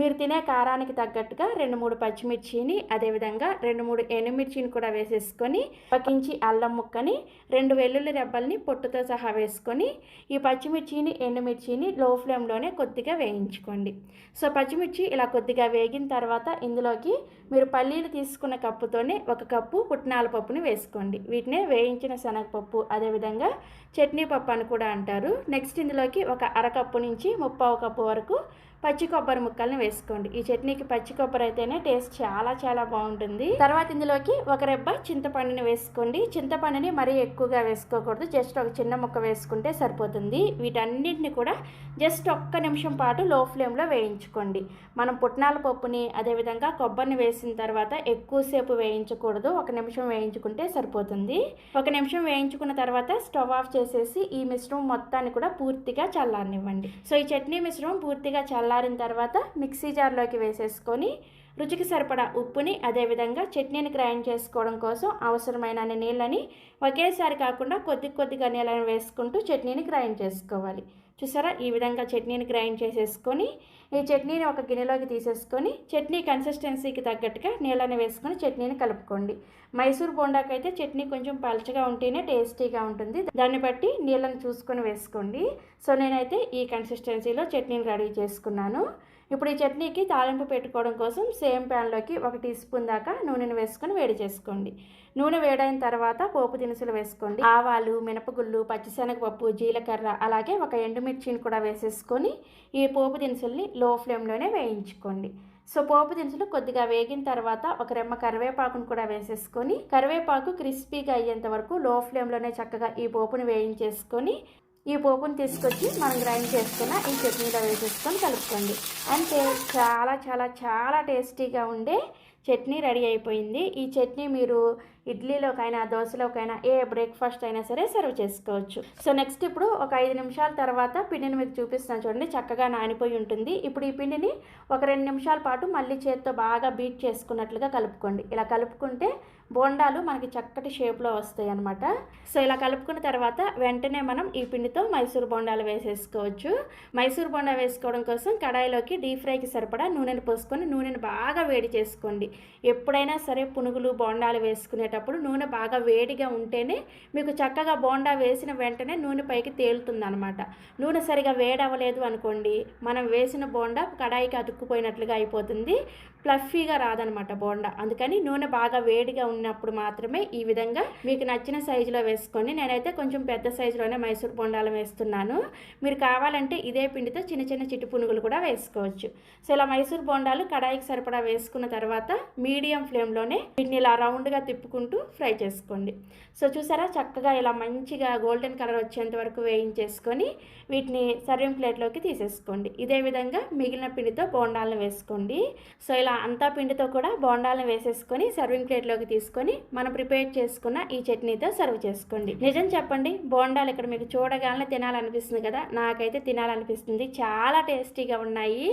మీరు తినే కారానికి తగ్గట్టుగా 2-3 పచ్చిమిర్చిని, అదేవిధంగా 2-3 ఎండుమిర్చిని కూడా వేసేసుకొని 1 ఇంచి అల్లం ముక్కని, 2 వెల్లుల్లి రెబ్బల్ని పొట్టుతో సహా వేసుకొని ఈ పచ్చిమిర్చిని ఎండుమిర్చిని లో ఫ్లేమ్లోనే కొద్దిగా వేయించుకోండి. సో పచ్చిమిర్చి ఇలా కొద్దిగా వేగిన తర్వాత ఇందులోకి మీరు పల్లీలు తీసుకున్న కప్పుతోనే 1 కప్పు పుట్నాల పప్పుని వేసుకోండి. వీటినే వేయించిన శనగపప్పు, అదేవిధంగా చట్నీ పప్పు అని కూడా అంటారు. నెక్స్ట్ ఇందులోకి ఒక 1/2 కప్పు నుంచి 1/4 కప్పు వరకు పచ్చి కొబ్బరి ముక్కల్ని వేసుకోండి. ఈ చట్నీకి పచ్చి కొబ్బరి అయితేనే టేస్ట్ చాలా బాగుంటుంది. తర్వాత ఇందులోకి 1 రెబ్బ చింతపండుని వేసుకోండి. చింతపండుని మరీ ఎక్కువగా వేసుకోకూడదు, జస్ట్ ఒక చిన్న ముక్క వేసుకుంటే సరిపోతుంది. వీటన్నిటిని కూడా జస్ట్ 1 నిమిషం పాటు లో ఫ్లేమ్లో వేయించుకోండి. మనం పుట్నాల పప్పుని అదేవిధంగా కొబ్బరిని వేసిన తర్వాత ఎక్కువసేపు వేయించకూడదు, 1 నిమిషం వేయించుకుంటే సరిపోతుంది. 1 నిమిషం వేయించుకున్న తర్వాత స్టవ్ ఆఫ్ చేసేసి ఈ మిశ్రమం మొత్తాన్ని కూడా పూర్తిగా చల్లారనివ్వండి. సో ఈ చట్నీ మిశ్రమం పూర్తిగా చల్లారిన తర్వాత మిక్సీ జార్లోకి వేసేసుకొని రుచికి సరిపడా ఉప్పుని, అదేవిధంగా చట్నీని గ్రైండ్ చేసుకోవడం కోసం అవసరమైన నీళ్ళని ఒకేసారి కాకుండా కొద్దిగా నీళ్ళని వేసుకుంటూ చట్నీని గ్రైండ్ చేసుకోవాలి. చూసారా, ఈ విధంగా చట్నీని గ్రైండ్ చేసేసుకొని ఈ చట్నీని ఒక గిన్నెలోకి తీసేసుకొని చట్నీ కన్సిస్టెన్సీకి తగ్గట్టుగా నీళ్ళని వేసుకొని చట్నీని కలుపుకోండి. మైసూర్ బోండాకైతే చట్నీ కొంచెం పలచగా ఉంటేనే టేస్టీగా ఉంటుంది, దాన్ని బట్టి నీళ్ళని చూసుకొని వేసుకోండి. సో నేనైతే ఈ కన్సిస్టెన్సీలో చట్నీని రెడీ చేసుకున్నాను. ఇప్పుడు ఈ చట్నీకి తాలింపు పెట్టుకోవడం కోసం సేమ్ ప్యాన్లోకి 1 టీ స్పూన్ దాకా నూనెను వేసుకొని వేడి చేసుకోండి. నూనె వేడైన తర్వాత పోపు దినుసులు వేసుకోండి. ఆవాలు, మినపగుళ్ళు, పచ్చిశనగపప్పు, జీలకర్ర, అలాగే 1 ఎండుమిర్చిని కూడా వేసేసుకొని ఈ పోపు దినుసుల్ని లో ఫ్లేమ్లోనే వేయించుకోండి. సో పోపు దినుసులు కొద్దిగా వేగిన తర్వాత 1 రెమ్మ కరివేపాకును కూడా వేసేసుకొని కరివేపాకు క్రిస్పీగా అయ్యేంత వరకు లో ఫ్లేమ్లోనే చక్కగా ఈ పోపుని వేయించేసుకొని ఈ పోపుని తీసుకొచ్చి మనం గ్రైండ్ చేసుకున్న ఈ చట్నీలో వేసేసుకొని కలుపుకోండి. అంటే చాలా టేస్టీగా ఉండే చట్నీ రెడీ అయిపోయింది. ఈ చట్నీ మీరు ఇడ్లీలోకైనా దోశలోకైనా ఏ బ్రేక్ఫాస్ట్ అయినా సరే సర్వ్ చేసుకోవచ్చు. సో నెక్స్ట్ ఇప్పుడు ఒక 5 నిమిషాల తర్వాత పిండిని మీకు చూపిస్తాను చూడండి, చక్కగా నానిపోయి ఉంటుంది. ఇప్పుడు ఈ పిండిని ఒక 2 నిమిషాల పాటు మళ్ళీ చేత్తో బాగా బీట్ చేసుకున్నట్లుగా కలుపుకోండి. ఇలా కలుపుకుంటే బోండాలు మనకి చక్కటి షేప్లో వస్తాయి అన్నమాట. సో ఇలా కలుపుకున్న తర్వాత వెంటనే మనం ఈ పిండితో మైసూర్ బోండాలు వేసేసుకోవచ్చు. మైసూర్ బోండా వేసుకోవడం కోసం కడాయిలోకి డీప్ ఫ్రైకి సరిపడా నూనెను పోసుకొని నూనెను బాగా వేడి చేసుకోండి. ఎప్పుడైనా సరే పునుగులు బోండాలు వేసుకునే వేసుకునేటప్పుడు నూనె బాగా వేడిగా ఉంటేనే మీకు చక్కగా బోండా వేసిన వెంటనే నూనె పైకి తేలుతుంది అనమాట. నూనె సరిగా వేడవ్వలేదు అనుకోండి, మనం వేసిన బోండా కడాయికి అతుక్కుపోయినట్లుగా అయిపోతుంది, ఫ్లఫీగా రాదనమాట బోండా. అందుకని నూనె బాగా వేడిగా ఉన్నప్పుడు మాత్రమే ఈ విధంగా మీకు నచ్చిన సైజులో వేసుకోండి. నేనైతే కొంచెం పెద్ద సైజులోనే మైసూర్ బోండాలు వేస్తున్నాను. మీరు కావాలంటే ఇదే పిండితో చిన్న చిన్న చిట్టి పునుగులు కూడా వేసుకోవచ్చు. సో ఇలా మైసూర్ బోండాలు కడాయికి సరిపడా వేసుకున్న తర్వాత మీడియం ఫ్లేమ్లోనే వీటిని ఇలా రౌండ్గా తిప్పుకుంటూ ఫ్రై చేసుకోండి. సో చూసారా, చక్కగా ఇలా మంచిగా గోల్డెన్ కలర్ వచ్చేంత వరకు వేయించేసుకొని వీటిని సర్వింగ్ ప్లేట్లోకి తీసేసుకోండి. ఇదే విధంగా మిగిలిన పిండితో బోండాలను వేసుకోండి. సో ఇలా అంతా పిండితో కూడా బోండాలను వేసేసుకొని సర్వింగ్ ప్లేట్లోకి తీసుకొని మనం ప్రిపేర్ చేసుకున్న ఈ చట్నీతో సర్వ్ చేసుకోండి. నిజం చెప్పండి, బోండాలు ఇక్కడ మీకు చూడగానే తినాలనిపిస్తుంది కదా, నాకైతే తినాలనిపిస్తుంది. చాలా టేస్టీగా ఉన్నాయి.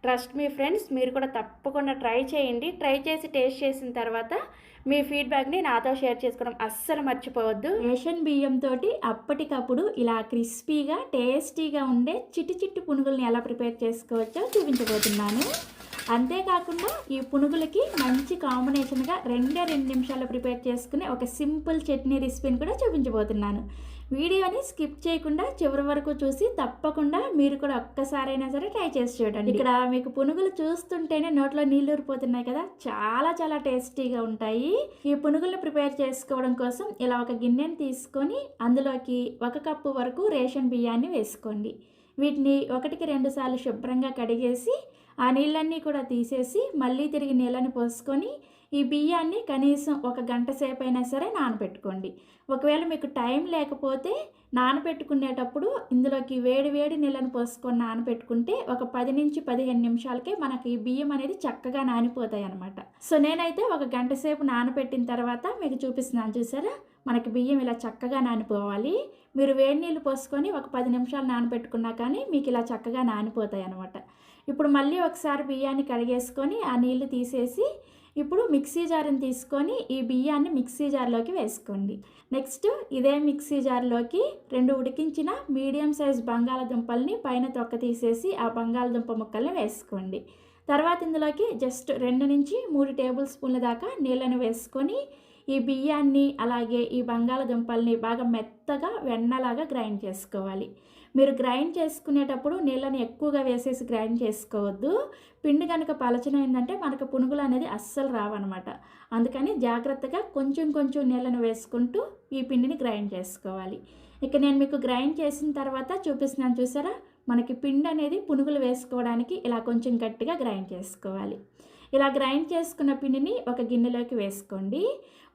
ట్రస్ట్ మీ ఫ్రెండ్స్, మీరు కూడా తప్పకుండా ట్రై చేయండి. ట్రై చేసి టేస్ట్ చేసిన తర్వాత మీ ఫీడ్బ్యాక్ని నాతో షేర్ చేసుకోవడం అస్సలు మర్చిపోవద్దు. రేషన్ బియ్యంతో అప్పటికప్పుడు ఇలా క్రిస్పీగా టేస్టీగా ఉండే చిట్టి చిట్టి పునుగుల్ని ఎలా ప్రిపేర్ చేసుకోవచ్చో చూపించబోతున్నాను. అంతేకాకుండా ఈ పునుగులకి మంచి కాంబినేషన్గా 2 నిమిషాల్లో ప్రిపేర్ చేసుకునే ఒక సింపుల్ చట్నీ రెసిపీని కూడా చూపించబోతున్నాను. వీడియోని స్కిప్ చేయకుండా చివరి వరకు చూసి తప్పకుండా మీరు కూడా ఒక్కసారైనా సరే ట్రై చేసి చూడండి. ఇక్కడ మీకు పునుగులు చూస్తుంటేనే నోట్లో నీళ్ళు ఊరిపోతున్నాయి కదా, చాలా చాలా టేస్టీగా ఉంటాయి. ఈ పునుగులను ప్రిపేర్ చేసుకోవడం కోసం ఇలా ఒక గిన్నెని తీసుకొని అందులోకి 1 కప్పు వరకు రేషన్ బియ్యాన్ని వేసుకోండి. వీటిని 1కి 2 సార్లు శుభ్రంగా కడిగేసి ఆ నీళ్ళన్నీ కూడా తీసేసి మళ్ళీ తిరిగి నీళ్ళని పోసుకొని ఈ బియ్యాన్ని కనీసం 1 గంట సేపు అయినా సరే నానబెట్టుకోండి. ఒకవేళ మీకు టైం లేకపోతే నానబెట్టుకునేటప్పుడు ఇందులోకి వేడి వేడి నీళ్ళని పోసుకొని నానబెట్టుకుంటే ఒక 10 నుంచి 15 నిమిషాలకే మనకి ఈ బియ్యం అనేది చక్కగా నానిపోతాయి అన్నమాట. సో నేనైతే 1 గంట సేపు నానబెట్టిన తర్వాత మీకు చూపిస్తున్నాను. చూసారా, మనకి బియ్యం ఇలా చక్కగా నానిపోవాలి. మీరు వేడి నీళ్ళు పోసుకొని ఒక 10 నిమిషాలు నానబెట్టుకున్నా కానీ మీకు ఇలా చక్కగా నానిపోతాయి అన్నమాట. ఇప్పుడు మళ్ళీ ఒకసారి బియ్యాన్ని కడిగేసుకొని ఆ నీళ్లు తీసేసి ఇప్పుడు మిక్సీ జార్ని తీసుకొని ఈ బియ్యాన్ని మిక్సీ జార్లోకి వేసుకోండి. నెక్స్ట్ ఇదే మిక్సీ జార్లోకి 2 ఉడికించిన మీడియం సైజ్ బంగాళదుంపల్ని పైన తొక్క తీసేసి ఆ బంగాళదుంప ముక్కల్ని వేసుకోండి. తర్వాత ఇందులోకి జస్ట్ 2 నుంచి 3 టేబుల్ స్పూన్ల దాకా నీళ్ళని వేసుకొని ఈ బియ్యాన్ని అలాగే ఈ బంగాళదుంపల్ని బాగా మెత్తగా వెన్నలాగా గ్రైండ్ చేసుకోవాలి. మీరు గ్రైండ్ చేసుకునేటప్పుడు నీళ్ళని ఎక్కువగా వేసేసి గ్రైండ్ చేసుకోవద్దు. పిండి కనుక పలచనైందంటే మనకు పునుగులు అనేది అస్సలు రావన్నమాట. అందుకని జాగ్రత్తగా కొంచెం కొంచెం నీళ్ళని వేసుకుంటూ ఈ పిండిని గ్రైండ్ చేసుకోవాలి. ఇక నేను మీకు గ్రైండ్ చేసిన తర్వాత చూపిస్తున్నాను. చూసారా, మనకి పిండి అనేది పునుగులు వేసుకోవడానికి ఇలా కొంచెం గట్టిగా గ్రైండ్ చేసుకోవాలి. ఇలా గ్రైండ్ చేసుకున్న పిండిని ఒక గిన్నెలోకి వేసుకోండి.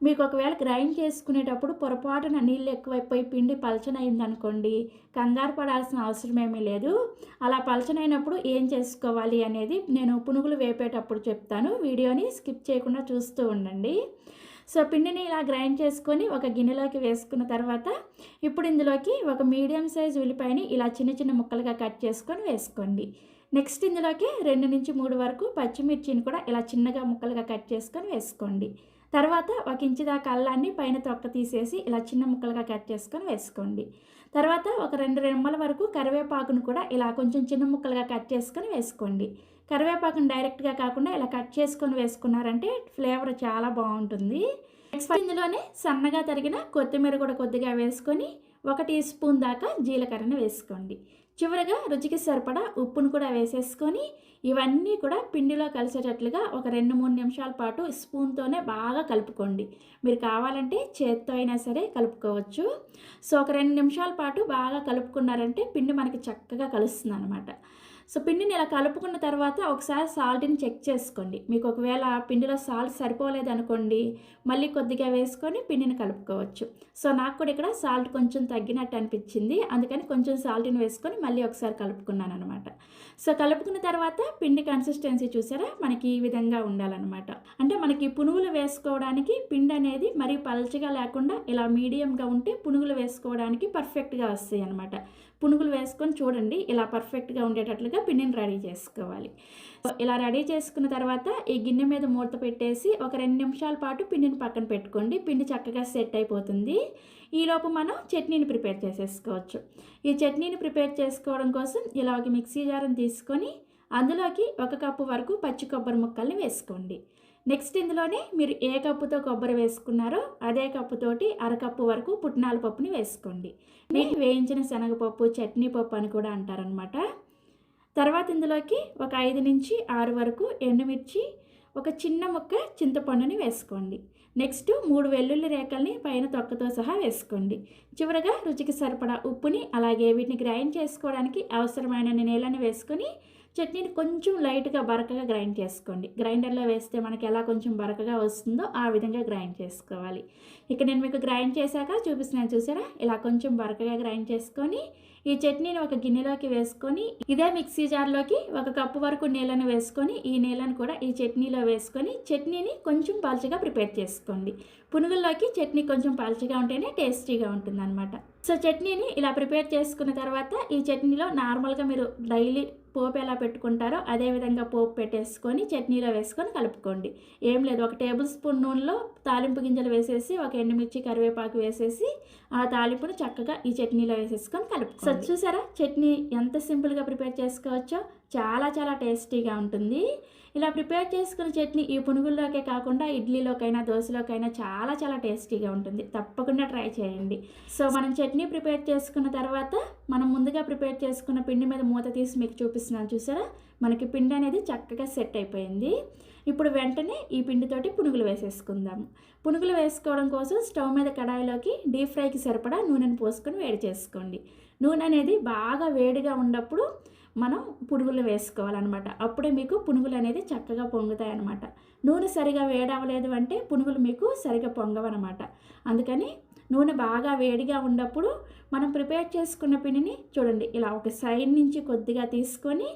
మీకు ఒకవేళ గ్రైండ్ చేసుకునేటప్పుడు పొరపాటున నీళ్ళు ఎక్కువైపోయి పిండి పలచనైందనుకోండి, కంగారు పడాల్సిన అవసరం ఏమీ లేదు. అలా పలచనైనప్పుడు ఏం చేసుకోవాలి అనేది నేను పునుగులు వేపేటప్పుడు చెప్తాను. వీడియోని స్కిప్ చేయకుండా చూస్తూ ఉండండి. సో పిండిని ఇలా గ్రైండ్ చేసుకొని ఒక గిన్నెలోకి వేసుకున్న తర్వాత ఇప్పుడు ఇందులోకి ఒక మీడియం సైజ్ ఉల్లిపాయని ఇలా చిన్న చిన్న ముక్కలుగా కట్ చేసుకొని వేసుకోండి. నెక్స్ట్ ఇందులోకి 2 నుంచి 3 వరకు పచ్చిమిర్చిని కూడా ఇలా చిన్నగా ముక్కలుగా కట్ చేసుకొని వేసుకోండి. తర్వాత 1 ఇంచు దాకా అల్లాన్ని పైన తొక్క తీసేసి ఇలా చిన్న ముక్కలుగా కట్ చేసుకొని వేసుకోండి. తర్వాత ఒక 2 రెమ్మల వరకు కరివేపాకును కూడా ఇలా కొంచెం చిన్న ముక్కలుగా కట్ చేసుకొని వేసుకోండి. కరివేపాకును డైరెక్ట్గా కాకుండా ఇలా కట్ చేసుకొని వేసుకున్నారంటే ఫ్లేవర్ చాలా బాగుంటుంది. నెక్స్ట్ ఇందులోనే సన్నగా తరిగిన కొత్తిమీర కూడా కొద్దిగా వేసుకొని 1 టీ స్పూన్ దాకా జీలకర్రను వేసుకోండి. చివరగా రుచికి సరిపడా ఉప్పును కూడా వేసేసుకొని ఇవన్నీ కూడా పిండిలో కలిసేటట్లుగా ఒక 2-3 నిమిషాల పాటు స్పూన్తోనే బాగా కలుపుకోండి. మీరు కావాలంటే చేత్తో అయినా సరే కలుపుకోవచ్చు. సో ఒక 2 నిమిషాల పాటు బాగా కలుపుకున్నారంటే పిండి మనకి చక్కగా కలుస్తుంది అనమాట. సో పిండిని ఇలా కలుపుకున్న తర్వాత ఒకసారి సాల్ట్ని చెక్ చేసుకోండి. మీకు ఒకవేళ పిండిలో సాల్ట్ సరిపోలేదనుకోండి, మళ్ళీ కొద్దిగా వేసుకొని పిండిని కలుపుకోవచ్చు. సో నాకు కూడా ఇక్కడ సాల్ట్ కొంచెం తగ్గినట్టు అనిపించింది, అందుకని కొంచెం సాల్ట్ని వేసుకొని మళ్ళీ ఒకసారి కలుపుకున్నాను అనమాట. సో కలుపుకున్న తర్వాత పిండి కన్సిస్టెన్సీ చూసారా, మనకి ఈ విధంగా ఉండాలన్నమాట. అంటే మనకి పునుగులు వేసుకోవడానికి పిండి అనేది మరీ పల్చగా లేకుండా ఇలా మీడియంగా ఉంటే పునుగులు వేసుకోవడానికి పర్ఫెక్ట్గా వస్తాయి అనమాట. పునుగులు వేసుకొని చూడండి, ఇలా పర్ఫెక్ట్గా ఉండేటట్లుగా పిండిని రెడీ చేసుకోవాలి. ఇలా రెడీ చేసుకున్న తర్వాత ఈ గిన్నె మీద మూత పెట్టేసి ఒక 2 నిమిషాల పాటు పిండిని పక్కన పెట్టుకోండి. పిండి చక్కగా సెట్ అయిపోతుంది. ఈలోపు మనం చట్నీని ప్రిపేర్ చేసేసుకోవచ్చు. ఈ చట్నీని ప్రిపేర్ చేసుకోవడం కోసం ఇలా ఒక మిక్సీ జార్ని తీసుకొని అందులోకి 1 కప్పు వరకు పచ్చి కొబ్బరి ముక్కల్ని వేసుకోండి. నెక్స్ట్ ఇందులోనే మీరు ఏ కప్పుతో కొబ్బరి వేసుకున్నారో అదే కప్పుతోటి అరకప్పు వరకు పుట్నాల పప్పుని వేసుకోండి. వేయించిన శనగపప్పు, చట్నీ పప్పు అని కూడా అంటారనమాట. తర్వాత ఇందులోకి ఒక 5 నుంచి 6 వరకు ఎండుమిర్చి, ఒక చిన్న ముక్క చింతపండుని వేసుకోండి. నెక్స్ట్ 3 వెల్లుల్లి రేకల్ని పైన తొక్కతో సహా వేసుకోండి. చివరగా రుచికి సరిపడా ఉప్పుని, అలాగే వీటిని గ్రైండ్ చేసుకోవడానికి అవసరమైన నీళ్ళని వేసుకొని చట్నీని కొంచెం లైట్గా బరకగా గ్రైండ్ చేసుకోండి. గ్రైండర్లో వేస్తే మనకి ఎలా కొంచెం బరకగా వస్తుందో ఆ విధంగా గ్రైండ్ చేసుకోవాలి. ఇక నేను మీకు గ్రైండ్ చేశాక చూపిస్తున్నాను, చూసారా? ఇలా కొంచెం బరకగా గ్రైండ్ చేసుకొని ఈ చట్నీని ఒక గిన్నెలోకి వేసుకొని ఇదే మిక్సీ జార్లోకి 1 కప్పు వరకు నీళ్ళను వేసుకొని ఈ నీళ్ళను కూడా ఈ చట్నీలో వేసుకొని చట్నీని కొంచెం పలుచగా ప్రిపేర్ చేసుకోండి. పునుగుల్లోకి చట్నీ కొంచెం పలుచగా ఉంటేనే టేస్టీగా ఉంటుందన్నమాట. సో చట్నీని ఇలా ప్రిపేర్ చేసుకున్న తర్వాత ఈ చట్నీలో నార్మల్గా మీరు డైలీ పోపు ఎలా పెట్టుకుంటారో అదే విధంగా పోపు పెట్టేసుకొని చట్నీలో వేసుకొని కలుపుకోండి. ఏం లేదు, 1 టేబుల్ స్పూన్ నూనెలో తాలింపు గింజలు వేసేసి 1 ఎండుమిర్చి, కరివేపాకు వేసేసి ఆ తాలింపును చక్కగా ఈ చట్నీలో వేసేసుకొని కలుపుకోండి. సో చూసారా చట్నీ ఎంత సింపుల్గా ప్రిపేర్ చేసుకోవచ్చో, చాలా చాలా టేస్టీగా ఉంటుంది. ఇలా ప్రిపేర్ చేసుకున్న చట్నీ ఈ పునుగుల్లోకే కాకుండా ఇడ్లీలోకైనా, దోశలోకైనా చాలా చాలా టేస్టీగా ఉంటుంది. తప్పకుండా ట్రై చేయండి. సో మనం చట్నీ ప్రిపేర్ చేసుకున్న తర్వాత మనం ముందుగా ప్రిపేర్ చేసుకున్న పిండి మీద మూత తీసి మీకు చూపిస్తున్నాను, చూసారా? మనకి పిండి అనేది చక్కగా సెట్ అయిపోయింది. ఇప్పుడు వెంటనే ఈ పిండితోటి పునుగులు వేసేసుకుందాము. పునుగులు వేసుకోవడం కోసం స్టవ్ మీద కడాయిలోకి డీప్ ఫ్రైకి సరిపడా నూనెను పోసుకొని వేడి చేసుకోండి. నూనె అనేది బాగా వేడిగా ఉన్నప్పుడు మనం పునుగులు వేసుకోవాలన్నమాట. అప్పుడే మీకు పునుగులు అనేది చక్కగా పొంగుతాయి అన్నమాట. నూనె సరిగా వేడవలేదు అంటే పునుగులు మీకు సరిగా పొంగవన్నమాట. అందుకని నూనె బాగా వేడిగా ఉన్నప్పుడు మనం ప్రిపేర్ చేసుకున్న పిండిని చూడండి ఇలా ఒక సైడ్ నుంచి కొద్దిగా తీసుకొని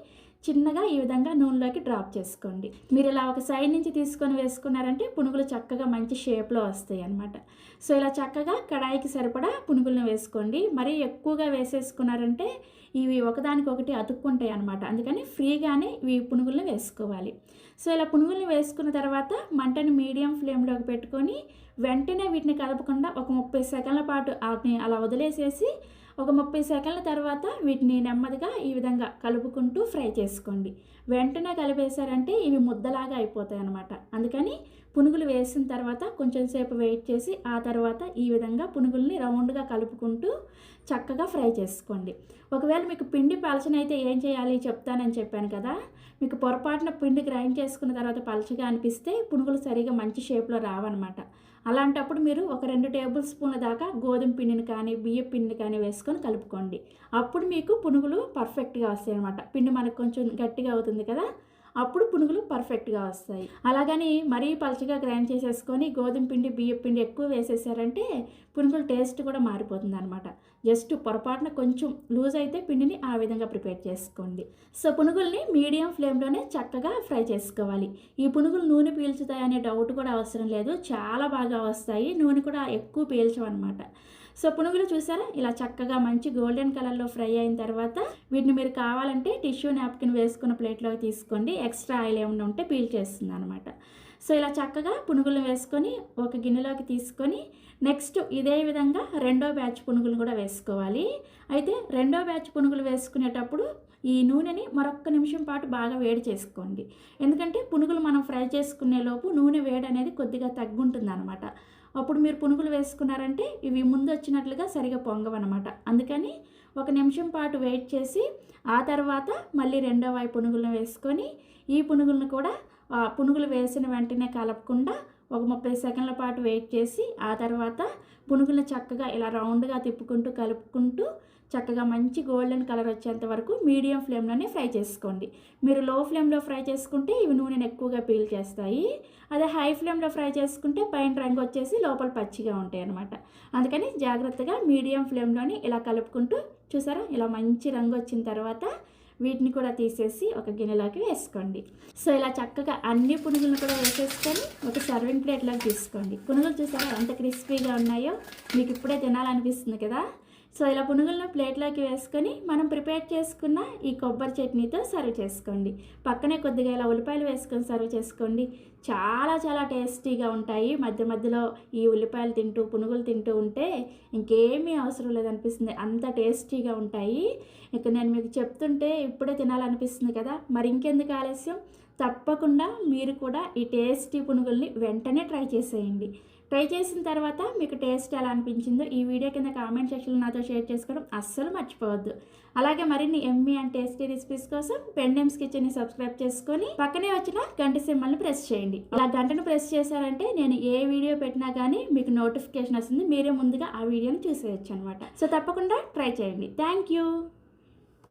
చిన్నగా ఈ విధంగా నూనెలోకి డ్రాప్ చేసుకోండి. మీరు ఇలా ఒక సైడ్ నుంచి తీసుకొని వేసుకున్నారంటే పునుగులు చక్కగా మంచి షేప్లో వస్తాయి అన్నమాట. సో ఇలా చక్కగా కడాయికి సరిపడా పునుగులను వేసుకోండి. మరీ ఎక్కువగా వేసేసుకున్నారంటే ఇవి ఒకదానికొకటి అతుక్కుంటాయి అన్నమాట. అందుకని ఫ్రీగానే ఇవి పునుగులను వేసుకోవాలి. సో ఇలా పునుగులను వేసుకున్న తర్వాత మంటను మీడియం ఫ్లేమ్లోకి పెట్టుకొని వెంటనే వీటిని కలపకుండా ఒక 30 సెకండ్ల పాటు అలా వదిలేసేసి ఒక 30 సెకండ్ల తర్వాత వీటిని నెమ్మదిగా ఈ విధంగా కలుపుకుంటూ ఫ్రై చేసుకోండి. వెంటనే కలిపేశారంటే ఇవి ముద్దలాగా అయిపోతాయి అన్నమాట. అందుకని పునుగులు వేసిన తర్వాత కొంచెం సేపు వెయిట్ చేసి ఆ తర్వాత ఈ విధంగా పునుగుల్ని రౌండ్గా కలుపుకుంటూ చక్కగా ఫ్రై చేసుకోండి. ఒకవేళ మీకు పిండి పలచనైతే ఏం చేయాలి చెప్తానని చెప్పాను కదా. మీకు పొరపాటున పిండి గ్రైండ్ చేసుకున్న తర్వాత పలచగా అనిపిస్తే పునుగులు సరిగా మంచి షేప్లో రావన్నమాట. అలాంటప్పుడు మీరు ఒక 2 టేబుల్ స్పూన్ల దాకా గోధుమ పిండిని కానీ బియ్యం పిండిని కానీ వేసుకొని కలుపుకోండి. అప్పుడు మీకు పునుగులు పర్ఫెక్ట్గా వస్తాయి అన్నమాట. పిండి మనకు కొంచెం గట్టిగా అవుతుంది కదా, అప్పుడు పునుగులు పర్ఫెక్ట్గా వస్తాయి. అలాగని మరీ పలచగా గ్రైండ్ చేసేసుకొని గోధుమ పిండి, బియ్యం పిండి ఎక్కువ వేసేసారంటే పునుగుల టేస్ట్ కూడా మారిపోతుంది అనమాట. జస్ట్ పొరపాటున కొంచెం లూజ్ అయితే పిండిని ఆ విధంగా ప్రిపేర్ చేసుకోండి. సో పునుగుల్ని మీడియం ఫ్లేమ్లోనే చక్కగా ఫ్రై చేసుకోవాలి. ఈ పునుగులు నూనె పీల్చుతాయనే డౌట్ కూడా అవసరం లేదు, చాలా బాగా వస్తాయి. నూనె కూడా ఎక్కువ పీల్చవన్నమాట. సో పునుగులు చూసారా ఇలా చక్కగా మంచి గోల్డెన్ కలర్లో ఫ్రై అయిన తర్వాత వీటిని మీరు కావాలంటే టిష్యూ నాప్కిన్ వేసుకున్న ప్లేట్లోకి తీసుకోండి. ఎక్స్ట్రా ఆయిల్ ఏమైనా ఉంటే పీల్ చేస్తుంది అనమాట. సో ఇలా చక్కగా పునుగులు వేసుకొని ఒక గిన్నెలోకి తీసుకొని నెక్స్ట్ ఇదే విధంగా రెండో బ్యాచ్ పునుగులు కూడా వేసుకోవాలి. అయితే రెండో బ్యాచ్ పునుగులు వేసుకునేటప్పుడు ఈ నూనెని మరొక్క నిమిషం పాటు బాగా వేడి చేసుకోండి. ఎందుకంటే పునుగులు మనం ఫ్రై చేసుకునే లోపు నూనె వేడి అనేది కొద్దిగా తగ్గుంటుంది అనమాట. అప్పుడు మీరు పునుగులు వేసుకున్నారంటే ఇవి ముందు వచ్చినట్లుగా సరిగా పొంగవన్నమాట. అందుకని 1 నిమిషం పాటు వెయిట్ చేసి ఆ తర్వాత మళ్ళీ రెండో వైపు పునుగులను వేసుకొని ఈ పునుగులను కూడా పునుగులు వేసిన వెంటనే కలపకుండా ఒక 30 సెకండ్ల పాటు వెయిట్ చేసి ఆ తర్వాత పునుగులను చక్కగా ఇలా రౌండ్గా తిప్పుకుంటూ కలుపుకుంటూ చక్కగా మంచి గోల్డెన్ కలర్ వచ్చేంత వరకు మీడియం ఫ్లేమ్లోనే ఫ్రై చేసుకోండి. మీరు లో ఫ్లేమ్లో ఫ్రై చేసుకుంటే ఇవి నూనెను ఎక్కువగా పీల్ చేస్తాయి. అదే హై ఫ్లేమ్లో ఫ్రై చేసుకుంటే పైన రంగు వచ్చేసి లోపల పచ్చిగా ఉంటాయి అన్నమాట. అందుకని జాగ్రత్తగా మీడియం ఫ్లేమ్లోని ఇలా కలుపుకుంటూ చూసారా ఇలా మంచి రంగు వచ్చిన తర్వాత వీటిని కూడా తీసేసి ఒక గిన్నెలోకి వేసుకోండి. సో ఇలా చక్కగా అన్ని పునుగులను కూడా వేసేసుకొని ఒక సర్వింగ్ ప్లేట్లోకి తీసుకోండి. పునుగులు చూసారా ఎంత క్రిస్పీగా ఉన్నాయో, మీకు ఇప్పుడే తినాలనిపిస్తుంది కదా. సో ఇలా పునుగులను ప్లేట్లోకి వేసుకొని మనం ప్రిపేర్ చేసుకున్న ఈ కొబ్బరి చట్నీతో సర్వ్ చేసుకోండి. పక్కనే కొద్దిగా ఇలా ఉల్లిపాయలు వేసుకొని సర్వ్ చేసుకోండి. చాలా చాలా టేస్టీగా ఉంటాయి. మధ్య మధ్యలో ఈ ఉల్లిపాయలు తింటూ పునుగులు తింటూ ఉంటే ఇంకేమీ అవసరం లేదనిపిస్తుంది, అంత టేస్టీగా ఉంటాయి. ఇక నేను మీకు చెప్తుంటే ఇప్పుడే తినాలనిపిస్తుంది కదా. మరి ఇంకెందుకు ఆలస్యం, తప్పకుండా మీరు కూడా ఈ టేస్టీ పునుగుల్ని వెంటనే ట్రై చేసేయండి. ట్రై చేసిన తర్వాత మీకు టేస్ట్ ఎలా అనిపించిందో ఈ వీడియో కింద కామెంట్ సెక్షన్లో నాతో షేర్ చేసుకోవడం అస్సలు మర్చిపోవద్దు. అలాగే మరిన్ని ఎమ్మీ అండ్ టేస్టీ రెసిపీస్ కోసం పెండెమ్స్ కిచెన్ని సబ్స్క్రైబ్ చేసుకొని పక్కనే వచ్చిన గంట సింబల్ని ప్రెస్ చేయండి. ఇలా గంటను ప్రెస్ చేశారంటే నేను ఏ వీడియో పెట్టినా కానీ మీకు నోటిఫికేషన్ వస్తుంది. మీరే ముందుగా ఆ వీడియోని చూసేయచ్చు అనమాట. సో తప్పకుండా ట్రై చేయండి. Thank you.